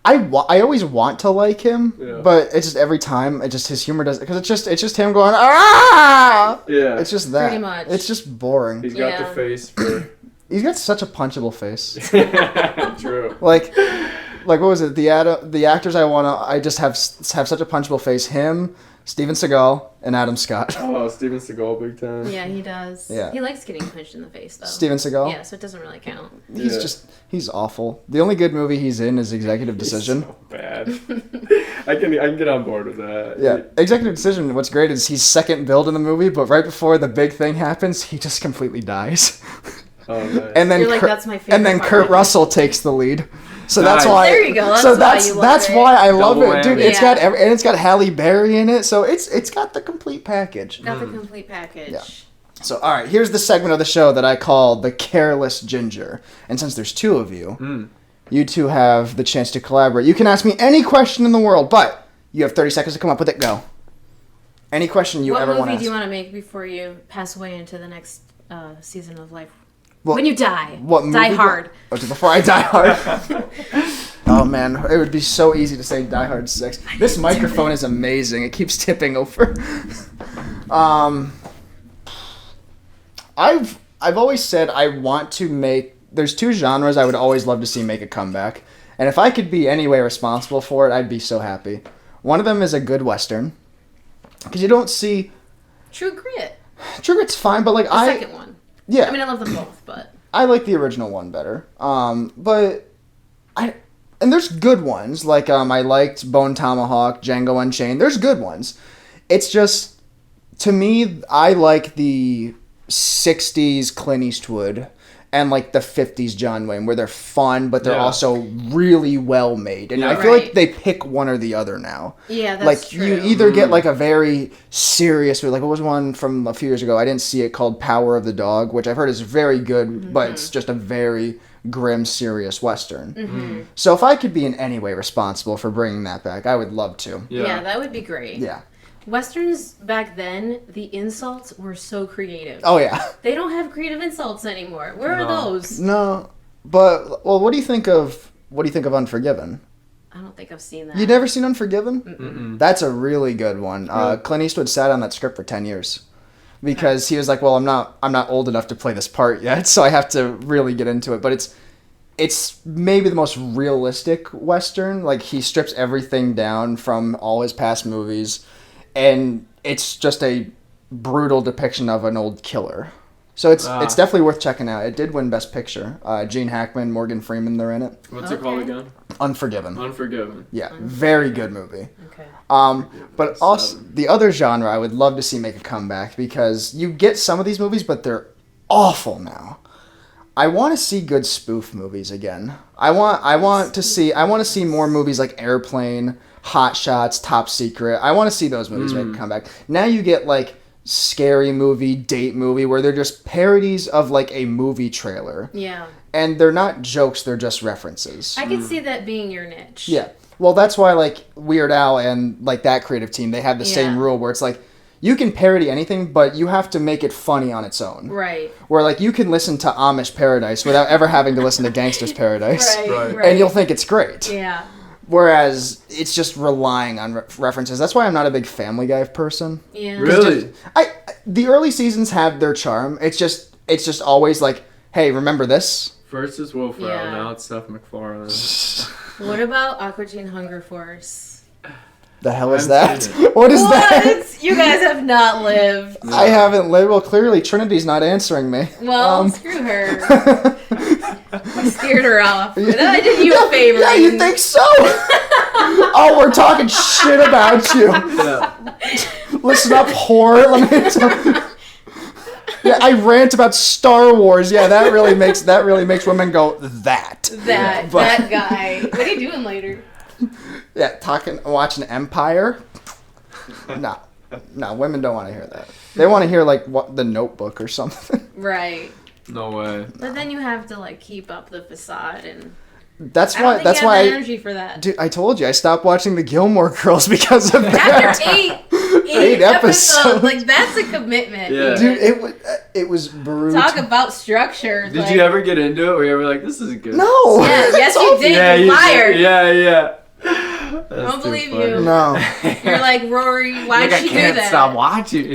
I always want to like him, Yeah. but it's just every time it just his humor does because it's just him going ah. yeah, It's just that. Pretty much. It's just boring. he's got Yeah. the face for He's got such a punchable face. true. Like what was it? The actors I just have such a punchable face. Him, Steven Seagal, and Adam Scott. Oh, Steven Seagal, big time. Yeah, he does. Yeah. He likes getting punched in the face though. Steven Seagal. Yeah, so it doesn't really count. He's awful. The only good movie he's in is Executive Decision. So bad. I can get on board with that. Yeah, Executive Decision. What's great is he's second build in the movie, but right before the big thing happens, he just completely dies. Oh, nice. And then You're like, that's my favorite and then part. Kurt Russell takes the lead. So that's Nice. why. There you go, that's so why that's you love that's it. why I love Double it, dude. whammy. It's Yeah. and it's got Halle Berry in it, so it's got the complete package. Got the complete package. Yeah. So all right, here's the segment of the show that I call the Careless Ginger, and since there's 2 of you, you 2 have the chance to collaborate. You can ask me any question in the world, but you have 30 seconds to come up with it. Go. Any question you What ever want movie to do you ask. want to make before you pass away into the next season of life? Well, when you die. What movie? Die hard. Before I die hard. Oh man, it would be so easy to say Die Hard 6. This microphone is amazing. It keeps tipping over. I've always said I want to make. There's 2 genres I would always love to see make a comeback, and if I could be any way responsible for it, I'd be so happy. One of them is a good western, because you don't see. True Grit. True Grit's fine, but like The second one. yeah. I mean, I love them both, but I like the original one better. But and there's good ones. Like I liked Bone Tomahawk, Django Unchained. There's good ones. It's just to me, I like the 60s Clint Eastwood and like the 50s John Wayne, where they're fun, but they're Yeah. also really well made. And I Yeah. feel like Right. they pick one or the other now. yeah, that's Like true. you either get like a very serious, like what was one from a few years ago? I didn't see it, called Power of the Dog, which I've heard is very good, but it's just a very grim, serious western. So if I could be in any way responsible for bringing that back, I would love to. Yeah, that would be great. Yeah. Westerns back then, the insults were so creative. Oh yeah. They don't have creative insults anymore. Where are No. those? No, but well, what do you think of Unforgiven? I don't think I've seen that. You never seen Unforgiven? Mm-mm. That's a really good one. Clint Eastwood sat on that script for 10 years because he was like, "Well, I'm not old enough to play this part yet, so I have to really get into it." But it's maybe the most realistic western. Like he strips everything down from all his past movies, and it's just a brutal depiction of an old killer. So it's definitely worth checking out. It did win Best Picture. Gene Hackman, Morgan Freeman, they're in it. What's it called again? Unforgiven. Yeah, very good movie. Okay. But also the other genre I would love to see make a comeback, because you get some of these movies, but they're awful now. I want to see good spoof movies again. I want to see more movies like Airplane, Hot Shots, Top Secret. I want to see those movies make a comeback. Now you get like scary movie, date movie, where they're just parodies of like a movie trailer. Yeah. And they're not jokes, they're just references. I could see that being your niche. Yeah. Well, that's why like Weird Al and like that creative team, they have the same rule where it's like, you can parody anything, but you have to make it funny on its own. Right. Where like you can listen to Amish Paradise without ever having to listen to Gangster's Paradise. Right. And you'll think it's great. Yeah. Whereas it's just relying on references. That's why I'm not a big Family Guy person. Yeah. Really? The early seasons have their charm. It's just always like, hey, remember this? First is Will Ferrell, now it's Seth MacFarlane. What about Aqua Teen Hunger Force? The hell is that? What is that? You guys have not lived. I haven't lived. Well, clearly Trinity's not answering me. Well, screw her. I steered her off. And then I did you a favor. Yeah, you think so? Oh, we're talking shit about you. Yeah. Listen up, whore. Let me tell. Yeah, I rant about Star Wars. Yeah, that really makes women go that. That guy. What are you doing later? Yeah, watching Empire. No, women don't want to hear that. They want to hear like The Notebook or something. Right. No way. But then you have to like keep up the facade, and that's I don't think you have the energy for that. Dude, I told you I stopped watching the Gilmore Girls because of that. After eight episodes, like that's a commitment. Yeah. Dude, it was brutal. Talk about structure. Did you ever get into it? Were you ever like, this is good? No. Yeah, yes, you did. Yeah, you liar. Yeah. I don't believe you. No. You're like, Rory, why'd she do that? I can't stop watching.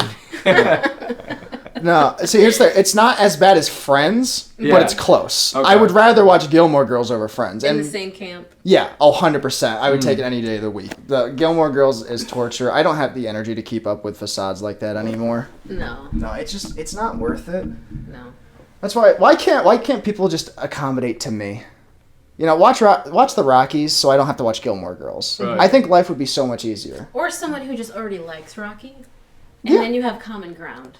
No. See, here's the it's not as bad as Friends, but it's close. Okay. I would rather watch Gilmore Girls over Friends. In the same camp. Yeah, 100%. I would take it any day of the week. The Gilmore Girls is torture. I don't have the energy to keep up with facades like that anymore. No. No, it's not worth it. No. That's why can't people just accommodate to me? You know, watch the Rockies so I don't have to watch Gilmore Girls. Right. I think life would be so much easier. Or someone who just already likes Rocky, and then you have common ground.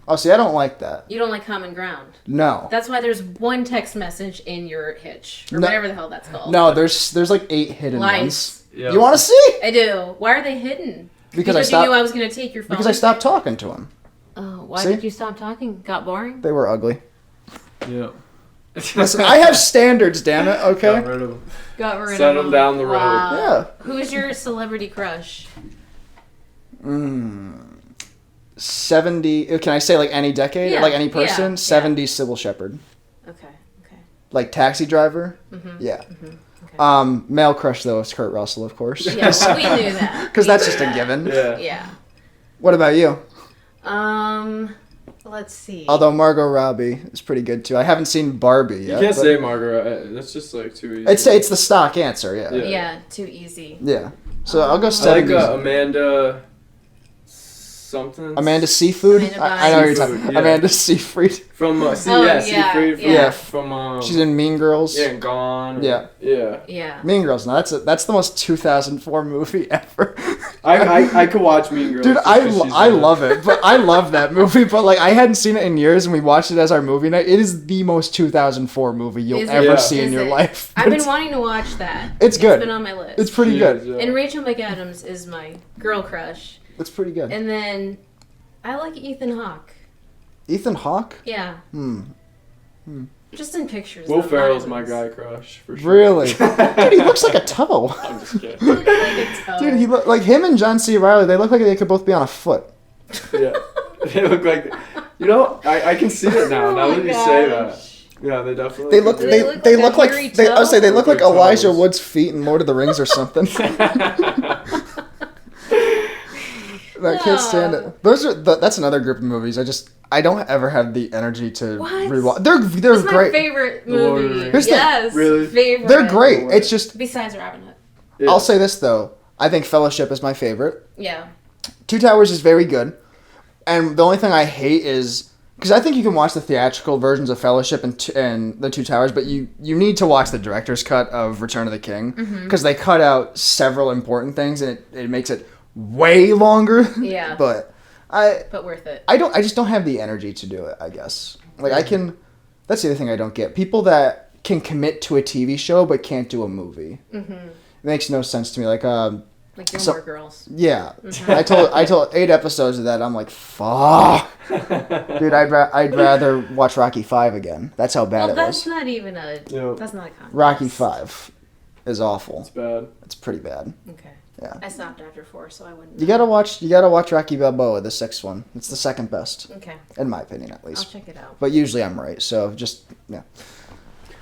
Oh, see, I don't like that. You don't like common ground. No. That's why there's one text message in your hitch, or whatever the hell that's called. No, there's like 8 hidden ones. Yep. You want to see? I do. Why are they hidden? Because you knew I was going to take your phone. Because I stopped talking to him. Oh, why did you stop talking? Got boring? They were ugly. Yeah. Listen, I have standards, damn it, okay? Got rid of them. Got rid Send of them down the road. Yeah. Who's your celebrity crush? 70, can I say like any decade? Yeah. Like any person? Yeah. 70s Sybil Shepherd. Okay. Like Taxi Driver? Mm-hmm. Yeah. Mm-hmm. Okay. Male crush though is Kurt Russell, of course. Yeah, we knew that. Because that's just a given. Yeah. What about you? Let's see. Although Margot Robbie is pretty good too. I haven't seen Barbie yet. You can't say Margaret. That's just like too easy. It's the stock answer, yeah. Yeah, too easy. Yeah. So I'll go I 70s. like Amanda something. Amanda Seafood? I know what you're talking Seafood, about. yeah. Amanda Seyfried. From Seafood. Yeah. From She's in Mean Girls. Yeah, Gone. Yeah. Mean Girls. Now that's the most 2004 movie ever. I could watch Mean Girls. Dude, I love it. But I love that movie. But like I hadn't seen it in years, and we watched it as our movie night. It is the most 2004 movie you'll ever see in your life. I've been wanting to watch that. It's good. It's been on my list. It's pretty good. Yeah. And Rachel McAdams is my girl crush. It's pretty good. And then I like Ethan Hawke. Ethan Hawke? Yeah. Just in pictures. Will Ferrell's my guy crush for sure. Really? Dude, he looks like a toe. I'm just kidding. Like a toe. Dude, he like him and John C. Reilly. They look like they could both be on a foot. Yeah, they look like. You know, I can see it now. Now that you say that. Yeah, they definitely. They look. They look like. I would say they look like Their Elijah toes. Wood's feet in Lord of the Rings or something. I can't stand it. That's another group of movies. I don't ever have the energy to rewatch. They're It's my great. favorite Lord of the movie. Rings. Here's the- Yes. Really? Favorite. They're great. It's just. Besides Robin Hood. Yeah. I'll say this though. I think Fellowship is my favorite. Yeah. Two Towers is very good, and the only thing I hate is because I think you can watch the theatrical versions of Fellowship and The Two Towers, but you need to watch the director's cut of Return of the King because they cut out several important things and it makes it way longer. Yeah. But worth it. I just don't have the energy to do it, I guess. Like that's the other thing I don't get. People that can commit to a TV show but can't do a movie. Mm-hmm. It makes no sense to me. Like Gilmore Girls. Yeah. Mm-hmm. I told 8 episodes of that. I'm like, fuck. Dude, I'd rather watch Rocky 5 again. That's how bad it was. That's not even that's not a contest. Rocky 5 is awful. It's bad. It's pretty bad. Okay. Yeah. I stopped after 4, so I wouldn't. You gotta watch Rocky Balboa, the 6th one. It's the second best. Okay. In my opinion, at least. I'll check it out. But usually I'm right, so just, yeah.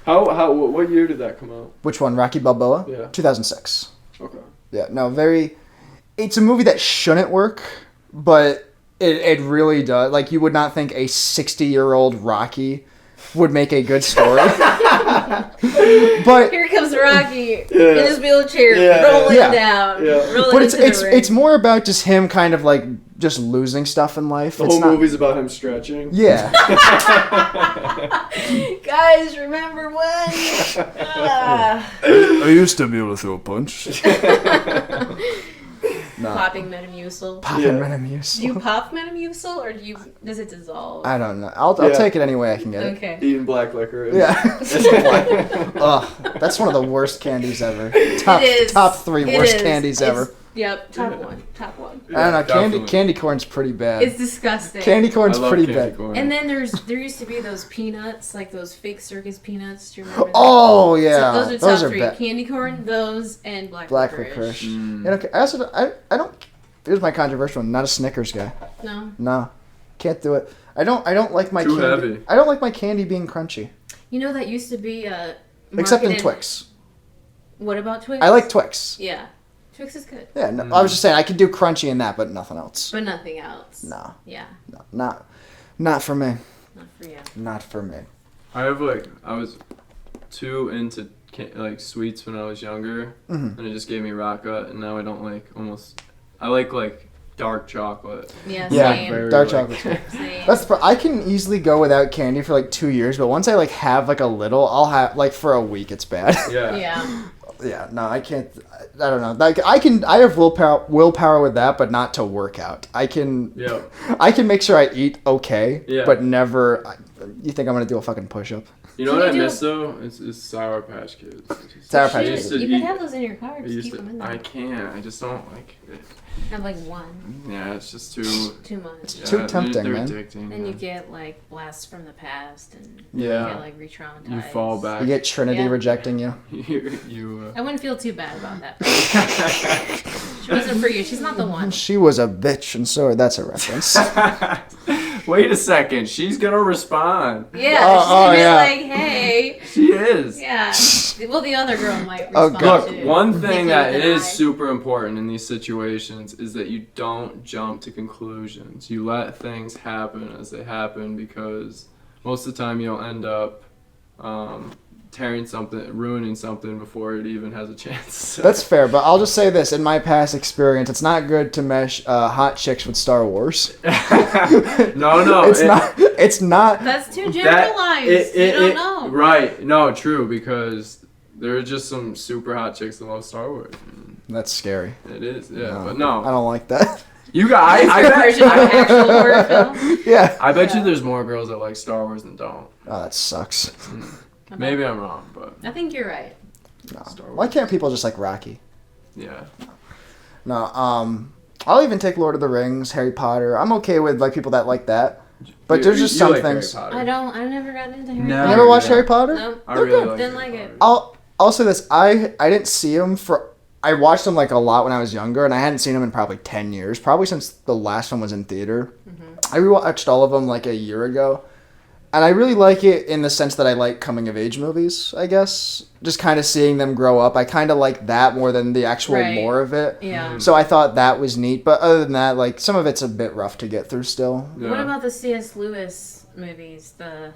What year did that come out? Which one? Rocky Balboa? Yeah. 2006. Okay. Yeah, no, it's a movie that shouldn't work, but it really does. Like, you would not think a 60-year-old Rocky would make a good story. But here comes Rocky in his wheelchair, rolling down. Yeah. Rolling but it's more about just him kind of like just losing stuff in life. The whole movie's about him stretching. Yeah. Guys, remember when? I used to be able to throw a punch. No. Popping Metamucil. Metamucil. Do you pop Metamucil or does it dissolve? I don't know. I'll take it any way I can get it. Okay. Eating black licorice. Yeah. Ugh, that's one of the worst candies ever. Top 3 worst candies ever. Yep, top one. I don't know. Candy corn's pretty bad. It's disgusting. Candy corn's pretty bad. Corn. And then there used to be those peanuts, like those fake circus peanuts. Do you remember that? Oh yeah, so those are top 3. Bad. Candy corn, those, and black licorice. And okay, I don't. Here's my controversial one. Not a Snickers guy. No, can't do it. I don't like my Too candy. Heavy. I don't like my candy being crunchy. You know that used to be except in Twix. What about Twix? I like Twix. Yeah. Twix is good. Yeah, no, I was just saying I could do crunchy in that, but nothing else. But nothing else. No. Yeah. No, not for me. Not for you. Not for me. I was too into sweets when I was younger, and it just gave me raka, and now I don't I like dark chocolate. Yeah, same. Dark chocolate. Same. I can easily go without candy for 2 years, but once I have a little, I'll have for a week it's bad. Yeah. Yeah. Yeah, no, I can't. I don't know. I have willpower with that, but not to work out. I can make sure I eat okay, but never. You think I'm gonna do a fucking push-up? You know what I miss though? Is Sour Patch Kids. Sour Patch Kids. You can have those in your car. Just keep them in there. I can't. I just don't like it. Have one. Yeah, it's just too much. It's too tempting, they're man. Addicting, and you get blasts from the past, and you get re-traumatized. You fall back. You get Trinity rejecting you. I wouldn't feel too bad about that. She wasn't for you. She's not the one. She was a bitch, and so that's a reference. Wait a second. She's gonna respond. Yeah. She's gonna be like, hey. She is. Yeah. Well, the other girl might respond too. Look, one thing that is super important in these situations is that you don't jump to conclusions. You let things happen as they happen, because most of the time you'll end up ruining something before it even has a chance. So. That's fair, but I'll just say this. In my past experience, it's not good to mesh hot chicks with Star Wars. No. It's not. That's too generalized. You don't know. Right. No, true, because there are just some super hot chicks that love Star Wars. That's scary. It is, yeah. But no. I don't like that. You got I bet version of an actual horror film. Yeah. I bet you there's more girls that like Star Wars than don't. Oh, that sucks. Maybe I'm wrong, but I think you're right. No. Why can't people just like Rocky? Yeah. No. I'll even take Lord of the Rings, Harry Potter. I'm okay with people that like that. But there's just some things. I never got into Harry Potter. You never watched Harry Potter? No. I really didn't like it. I'll say this. I didn't see him I watched them a lot when I was younger, and I hadn't seen them in probably 10 years. Probably since the last one was in theater. Mm-hmm. I rewatched all of them a year ago. And I really like it in the sense that I like coming-of-age movies, I guess. Just kind of seeing them grow up. I kind of like that more than the actual lore of it. Yeah. So I thought that was neat. But other than that, some of it's a bit rough to get through still. Yeah. What about the C.S. Lewis movies? The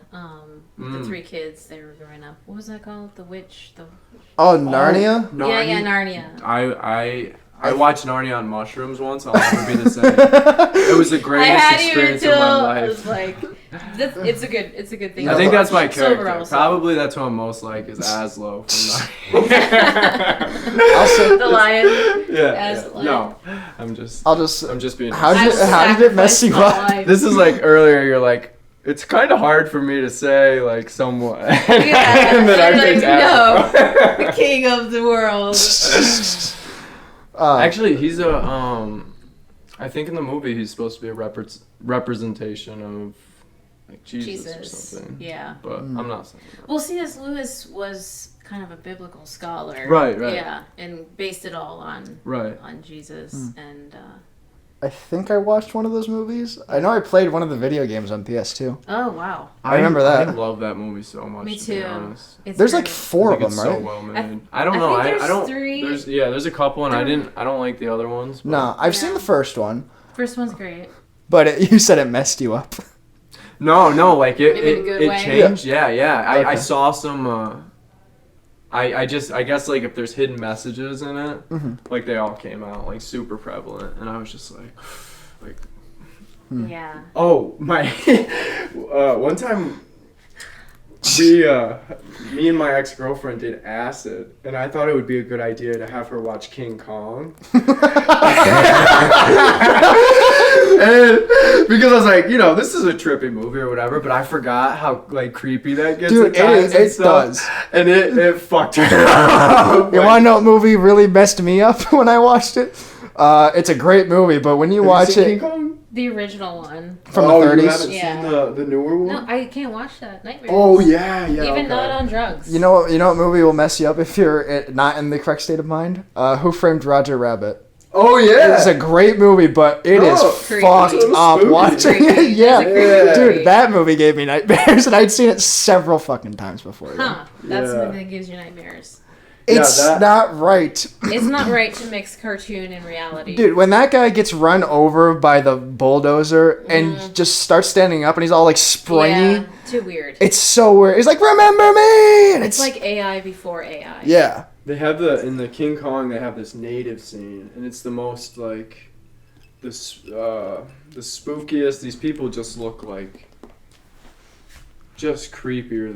3 kids, they were growing up. What was that called? The Witch? Oh, Narnia? Yeah, Narnia. I watched Narnia on mushrooms once. I'll never be the same. It was the greatest experience of my life. I was like, it's a good thing. I think that's my Sober character. also. Probably that's who I'm most like is Aslo from Also, the lion. Yeah. Aslo. No, I'm just being. How did it mess you up? This is like earlier. You're like, it's kind of hard for me to say like somewhat. Yeah, and then I picked no, Aslo. the king of the world. Actually, he's a I think in the movie he's supposed to be a representation of like Jesus or something. Yeah. But I'm not saying that. Well, C.S. Lewis was kind of a biblical scholar. Right. Yeah, and based it all on Jesus and. I think I watched one of those movies. I know I played one of the video games on PS2. Oh wow! I remember that. I love that movie so much. Me to too. be honest. There's like 4 of them, It's right? so well made. I don't know. think I don't. 3. There's a couple, and I don't like the other ones. But. No, I've seen the first one, First one's great. but you said it messed you up. No, like Maybe in a good it way. changed. Yeah. Okay. I saw some. I guess like if there's hidden messages in it, like they all came out like super prevalent, and I was just like. Yeah. Oh my! One time, me and my ex-girlfriend did acid, and I thought it would be a good idea to have her watch King Kong. And because I was like, this is a trippy movie or whatever, but I forgot how like creepy that gets. Dude, at times and it stuff, does. and it fucked her up. You want to know what movie really messed me up when I watched it? It's a great movie, but when you watch King it Kong? The original one. from the You 30s, haven't seen the newer one? No, I can't watch that. Nightmares. Oh yeah. Even okay. not on drugs. you know what movie will mess you up if you're not in the correct state of mind? Who Framed Roger Rabbit? Oh yeah. It's a great movie, but it is Creepy. fucked It's a little up spooky. watching it. Creepy. Yeah. It's a creepy Dude, movie. that movie gave me nightmares, and I'd seen it several fucking times before. then. Huh. That's Yeah. something that gives you nightmares. It's that- not right. It's not right to mix cartoon and reality. Dude, when that guy gets run over by the bulldozer and just starts standing up and he's all like springy, Yeah, too weird. it's so weird. He's like, "Remember me!" And It's like AI before AI. yeah. They have in the King Kong they have this native scene, and it's the most like the spookiest. These people just look like just creepier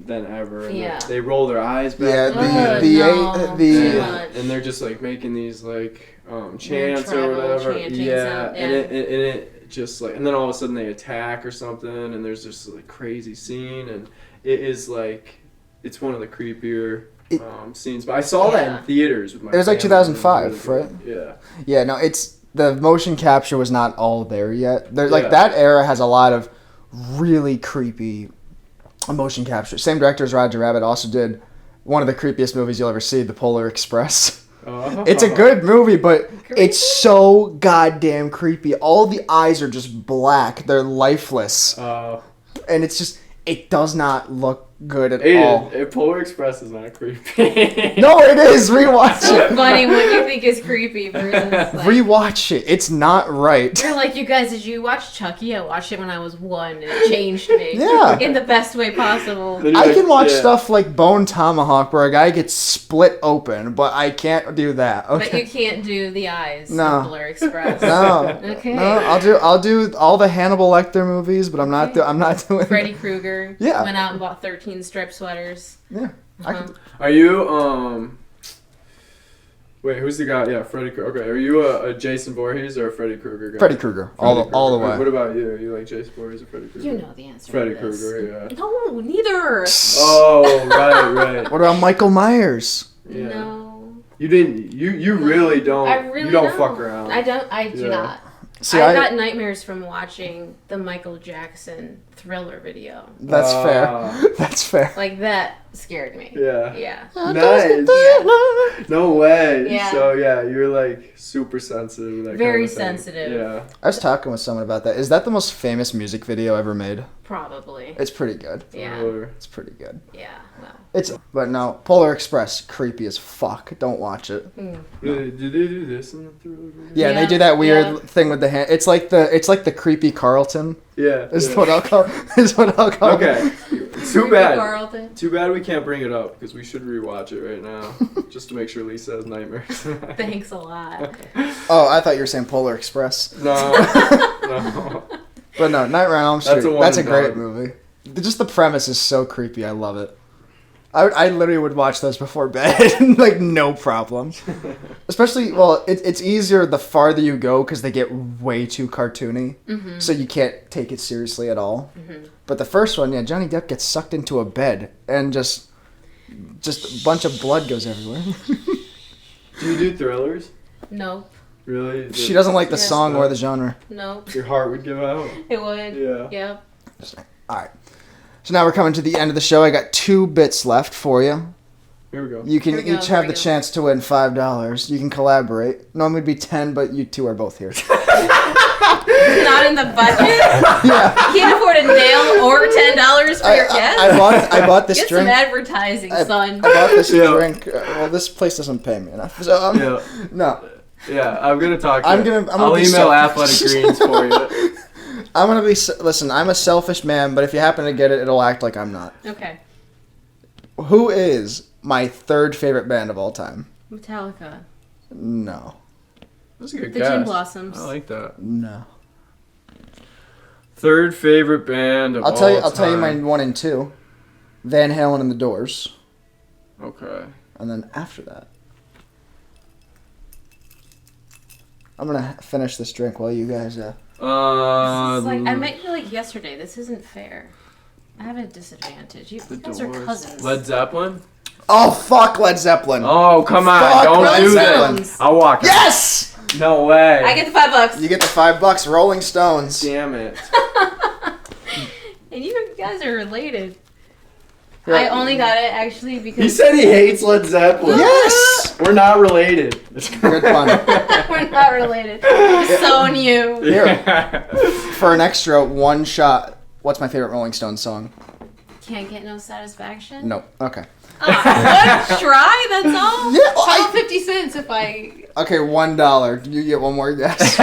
than ever. And Yeah. they roll their eyes back. Yeah, no, the too much. and they're just like making these like chants or tribal whatever. chanting Yeah, sound, and yeah. it just like, and then all of a sudden they attack or something, and there's this like crazy scene, and it is like it's one of the creepier scenes. But I saw that in theaters with my. It was like family. 2005, It was really right? good. Yeah. Yeah, no, it's the motion capture was not all there yet. There, like Yeah. that era has a lot of really creepy motion capture. Same director as Roger Rabbit also did one of the creepiest movies you'll ever see, The Polar Express. It's a good movie, but it's so goddamn creepy. All the eyes are just black. They're lifeless. And it's just, it does not look good at all. Polar Express is not creepy. No, it is. Rewatch So it. funny what you think is creepy versus like, Rewatch it. It's not right. you're like, you guys, did you watch Chucky? I watched it when I was 1 and it changed me. Yeah. In the best way possible. I can watch stuff like Bone Tomahawk where a guy gets split open, but I can't do that. But Okay. you can't do the eyes. No. Of Polar Express. No. Okay. No, I'll do all the Hannibal Lecter movies, but I'm not doing Freddy Krueger. Yeah. Went out and bought 13 striped sweaters. Yeah. I can, Are you Wait, who's the guy? Yeah, Freddy Krueger. Okay, are you a Jason Voorhees or a Freddy Krueger guy? Freddy Krueger, all the way. What about you? You like Jason Voorhees or Freddy Krueger? You know the answer. Freddy to this. Krueger, yeah. No, neither. Oh, right. What about Michael Myers? Yeah. No. You didn't. You really don't. I really you don't fuck around. I don't. I do Yeah. not. See, I got nightmares from watching the Michael Jackson Thriller video. That's fair. That's fair. Like that scared me. Yeah. Yeah. Nice. No way. Yeah. So yeah, you're like super sensitive. That Very kind of thing. sensitive. Yeah. I was talking with someone about that. Is that the most famous music video ever made? Probably. It's pretty good. Yeah. Thriller. It's pretty good. Yeah. Well. But no, Polar Express, creepy as fuck. Don't watch it. Did they do this in the Thriller video? Yeah, Yeah, they do that weird yeah. thing with the hand. It's like the creepy Carlton. Yeah. Is yeah. what I'll call. Is what I'll call. Okay. Too bad. Carlton. Too bad we can't bring it up because we should rewatch it right now just to make sure Lisa has nightmares. Thanks a lot. Oh, I thought you were saying Polar Express. No. No. But no, Nightmare on Elm Street. That's a a great done. movie. Just the premise is so creepy. I love it. I literally would watch those before bed, like no problem. Especially, well, it's easier the farther you go because they get way too cartoony, so you can't take it seriously at all. But the first one, yeah, Johnny Depp gets sucked into a bed and just a bunch of blood goes everywhere. Do you do thrillers? Nope. Really? She doesn't like the song or the genre. Nope. Your heart would give out? It would. Yeah. Yep. All right. So now we're coming to the end of the show. I got 2 bits left for you. Here we go. You can Here we go, each here have we the go. chance to win $5. You can collaborate. Normally it'd be 10, but you 2 are both here. Not in the budget. Yeah. Can't afford a nail or $10 for your guest. I bought this Get drink. some advertising, son. I bought this Yeah. drink. Well, this place doesn't pay me enough. So Yeah. no, Yeah, I'm gonna talk to I'm you. gonna I'll be email selfish. Athletic Greens for you. I'm gonna be. Listen, I'm a selfish man, but if you happen to get it, it'll act like I'm not. Okay. Who is my 3rd favorite band of all time? Metallica. No. That's a good The guess. Gin Blossoms. I like that. No. 3rd favorite band of I'll all tell you. time. I'll tell you my 1 and 2. Van Halen and the Doors, Okay. and then after that, I'm gonna finish this drink while you guys. This is like, I met you like yesterday. This isn't fair. I have a disadvantage. You guys are cousins. Led Zeppelin? Oh fuck, Led Zeppelin. Oh, come on. Fuck Don't Rolling do Stones. this. I'll walk. Yes. No way. I get the $5. You get the $5. Rolling Stones. Damn it. And you guys are related. Yeah. I only got it actually because He said he hates Led Zeppelin. Yes. We're not related. Good fun. we're not related. So new. Yeah. For an extra 1 shot, what's my favorite Rolling Stones song? Can't get no satisfaction. No. Okay. One try. That's all. Yeah, well, How about 50 cents if I? Okay, $1. You get one more guess.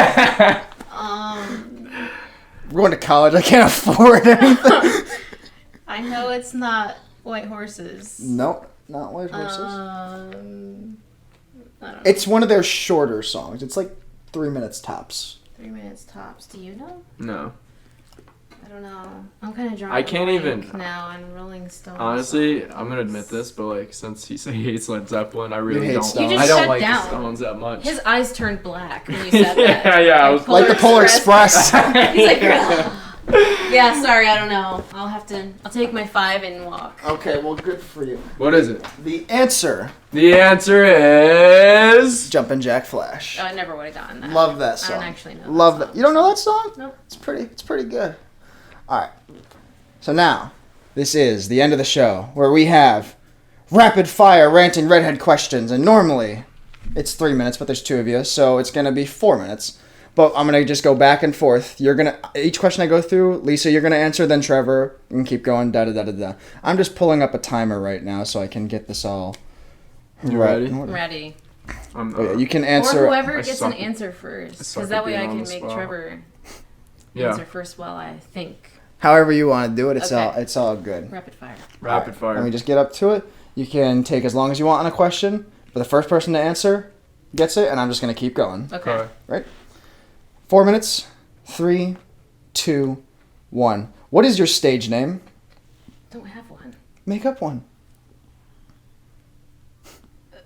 We're going to college. I can't afford anything. I know it's not White Horses. Nope, not White Horses. I don't know. It's one of their shorter songs. It's like 3 minutes tops. 3 minutes tops. Do you know? No. I don't know. I'm kind of drawing. I can't even- now on Rolling Stones. Honestly, songs. I'm gonna admit this, but like since he said he hates Led Zeppelin, I really hate don't. Stones. You just I don't shut like down. the Stones that much. His eyes turned black when you said that. Yeah, I was Like the Polar Express. He's like, yeah, sorry, I don't know. I'll take my 5 and walk. Okay, well, good for you. What is it? The answer, The answer is. Jumpin' Jack Flash. Oh, I never would have gotten that. Love that I song. don't actually know. Love that. that. You don't know that song? Nope. It's pretty good. All right. So now, this is the end of the show where we have rapid fire ranting redhead questions, and normally it's 3 minutes, but there's 2 of you, so it's gonna be 4 minutes. But I'm gonna just go back and forth. Each question I go through, Lisa, you're gonna answer, then Trevor, and keep going. Da da da da da. I'm just pulling up a timer right now so I can get this all. You right. ready? I'm ready. I'm, Oh, yeah, you can answer. Or whoever I gets suck an at- answer first, suck because at that way being I on can the make spot. Trevor Yeah. answer first while I think. However you want to do it, it's Okay. it's all good. Rapid fire. Rapid fire. Let me just get up to it. You can take as long as you want on a question, but the first person to answer gets it, and I'm just gonna keep going. Okay. Okay. 4 minutes. 3, 2, 1. What is your stage name? Don't have one. Make up one.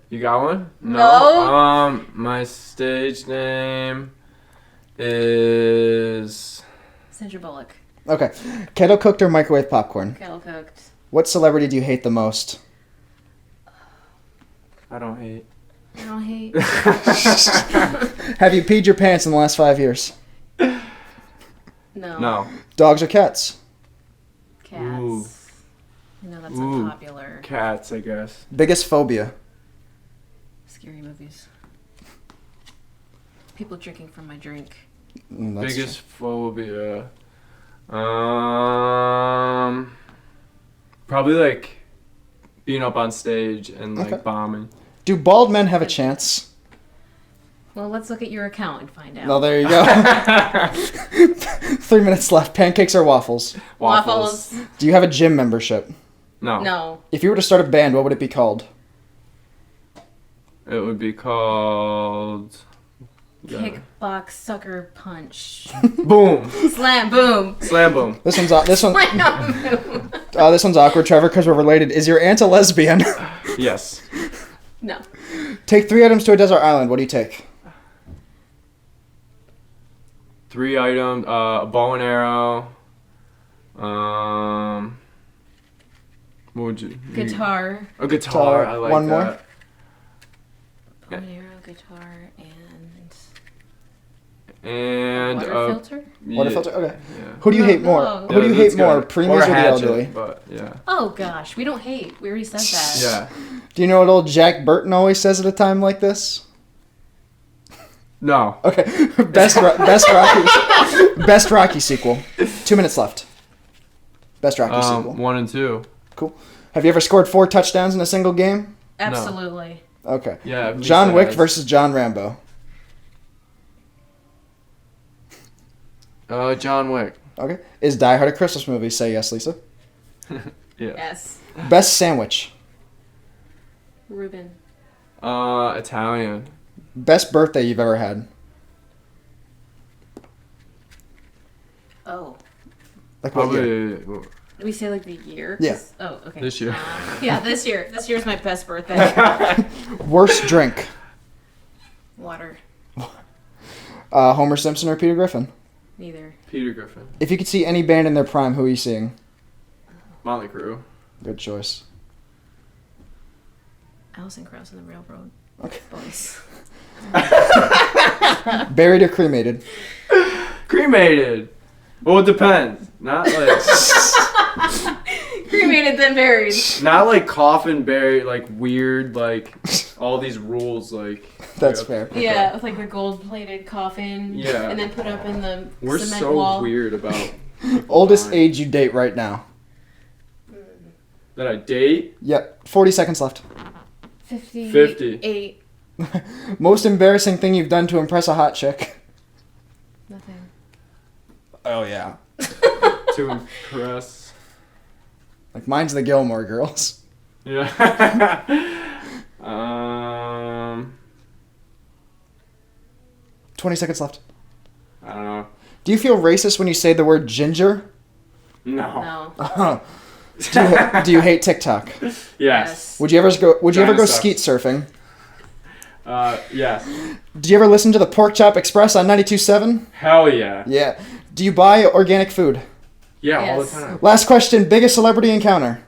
You got one? No. My stage name is. Sandra Bullock. Okay. Kettle cooked or microwave popcorn? Kettle cooked. What celebrity do you hate the most? I don't hate. I don't hate. Have you peed your pants in the last 5 years? No. No. Dogs or cats? Cats. Ooh. I know that's Ooh. unpopular. Cats, I guess. Biggest phobia? Scary movies. People drinking from my drink. That's Biggest phobia. Probably like being up on stage and like Okay. bombing. Do bald men have a chance? Well, let's look at your account and find out. No, there you go. 3 minutes left. Pancakes or waffles? Waffles. Do you have a gym membership? No. No. If you were to start a band, what would it be called? It would be called... Kickbox sucker punch. Boom. Slam boom. Slam boom. This one's Slam boom. this one's awkward, Trevor, because we're related. Is your aunt a lesbian? Yes. No. Take 3 items to a desert island. What do you take? 3 items. A bow and arrow. What would you? Guitar. A guitar. I like One that. more? Bow and arrow, guitar, And water filter? Water filter? Okay. Yeah. Who do you hate more? No. Who do you hate more, preemies or the elderly? But yeah. Oh gosh, we don't hate. We already said that. Yeah. Do you know what old Jack Burton always says at a time like this? No. Okay. Best Rocky sequel. 2 minutes left. Best Rocky sequel. 1 and 2. Cool. Have you ever scored 4 touchdowns in a single game? Absolutely. Okay. Yeah. at least John it Wick has. versus John Rambo. John Wick. Okay. Is Die Hard a Christmas movie? Say yes, Lisa. Yeah. Yes. Best sandwich. Reuben. Italian. Best birthday you've ever had. Oh. Like what year? Probably Do we say like the year? Yeah. 'Cause- Oh, okay. this year. Yeah, this year. This year's my best birthday. Worst drink. Water. Homer Simpson or Peter Griffin? Neither. Peter Griffin. If you could see any band in their prime, who are you seeing? Motley Crue. Good choice. Alison Krauss and the Railroad Okay. Boys. Buried or cremated? Cremated. Well, it depends. Not like Cremated then buried. not like coffin buried, like weird, like all these rules, like. That's yeah. fair. Okay. Yeah, with like the gold-plated coffin. Yeah. And then put up in the We're cement so wall. weird about Oldest Fine. age you date right now? that I date. Yep. 40 seconds left. 58. Most embarrassing thing you've done to impress a hot chick? Nothing. Oh, yeah. To impress. Like, mine's the Gilmore Girls. Yeah. 20 seconds left. I don't know. Do you feel racist when you say the word ginger? No. No. Do you hate TikTok? Yes. Would you ever go Kinda sucks. skeet surfing? Yes. Did you ever listen to the Pork Chop Express on 92.7? Hell yeah. Yeah. Do you buy organic food? Yeah, all the Yes. time. Last question. Biggest celebrity encounter?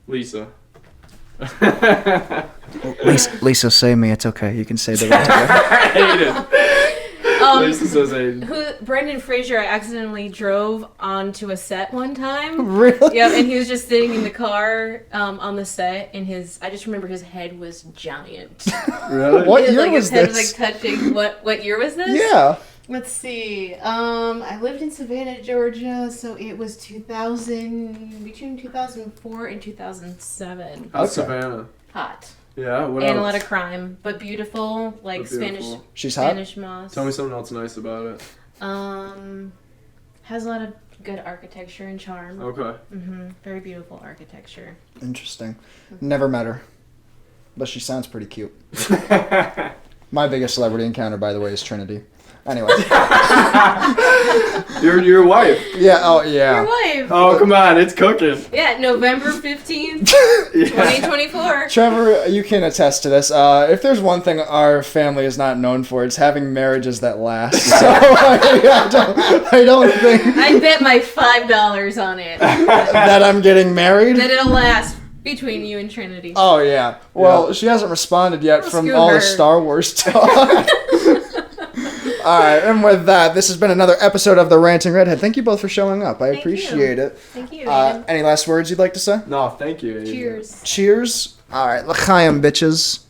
Lisa. Lisa, say me. It's okay. You can say the right I hate it. Lisa says Brendan Fraser, I accidentally drove onto a set one time. Really? Yeah, and he was just sitting in the car on the set, and I just remember his head was giant. Really? What His, year like, was his head this? was like touching. What year was this? Yeah. Let's see. I lived in Savannah, Georgia, so it was between 2004 and 2007. How's Okay. Savannah? Hot. Yeah, what And a else? lot of crime, but beautiful, like But beautiful. She's hot? Spanish moss. Tell me something else nice about it. Has a lot of good architecture and charm. Okay. Very beautiful architecture. Interesting. Never met her. But she sounds pretty cute. My biggest celebrity encounter, by the way, is Trinity. Anyway. Your wife. Yeah, oh, yeah. Your wife. Oh, come on, it's cooking. Yeah, November 15th, Yeah. 2024. Trevor, you can attest to this. If there's one thing our family is not known for, it's having marriages that last. So I don't think I bet my $5 on it. that I'm getting married. That it'll last between you and Trinity. Oh, yeah. Well, Yeah. she hasn't responded yet Well, from screw all her. the Star Wars talk. All right, and with that, this has been another episode of The Ranting Redhead. Thank you both for showing up. I Thank appreciate you. it. Thank you. Aiden. Any last words you'd like to say? No, thank you. Aiden. Cheers. Cheers. All right, l'chaim, bitches.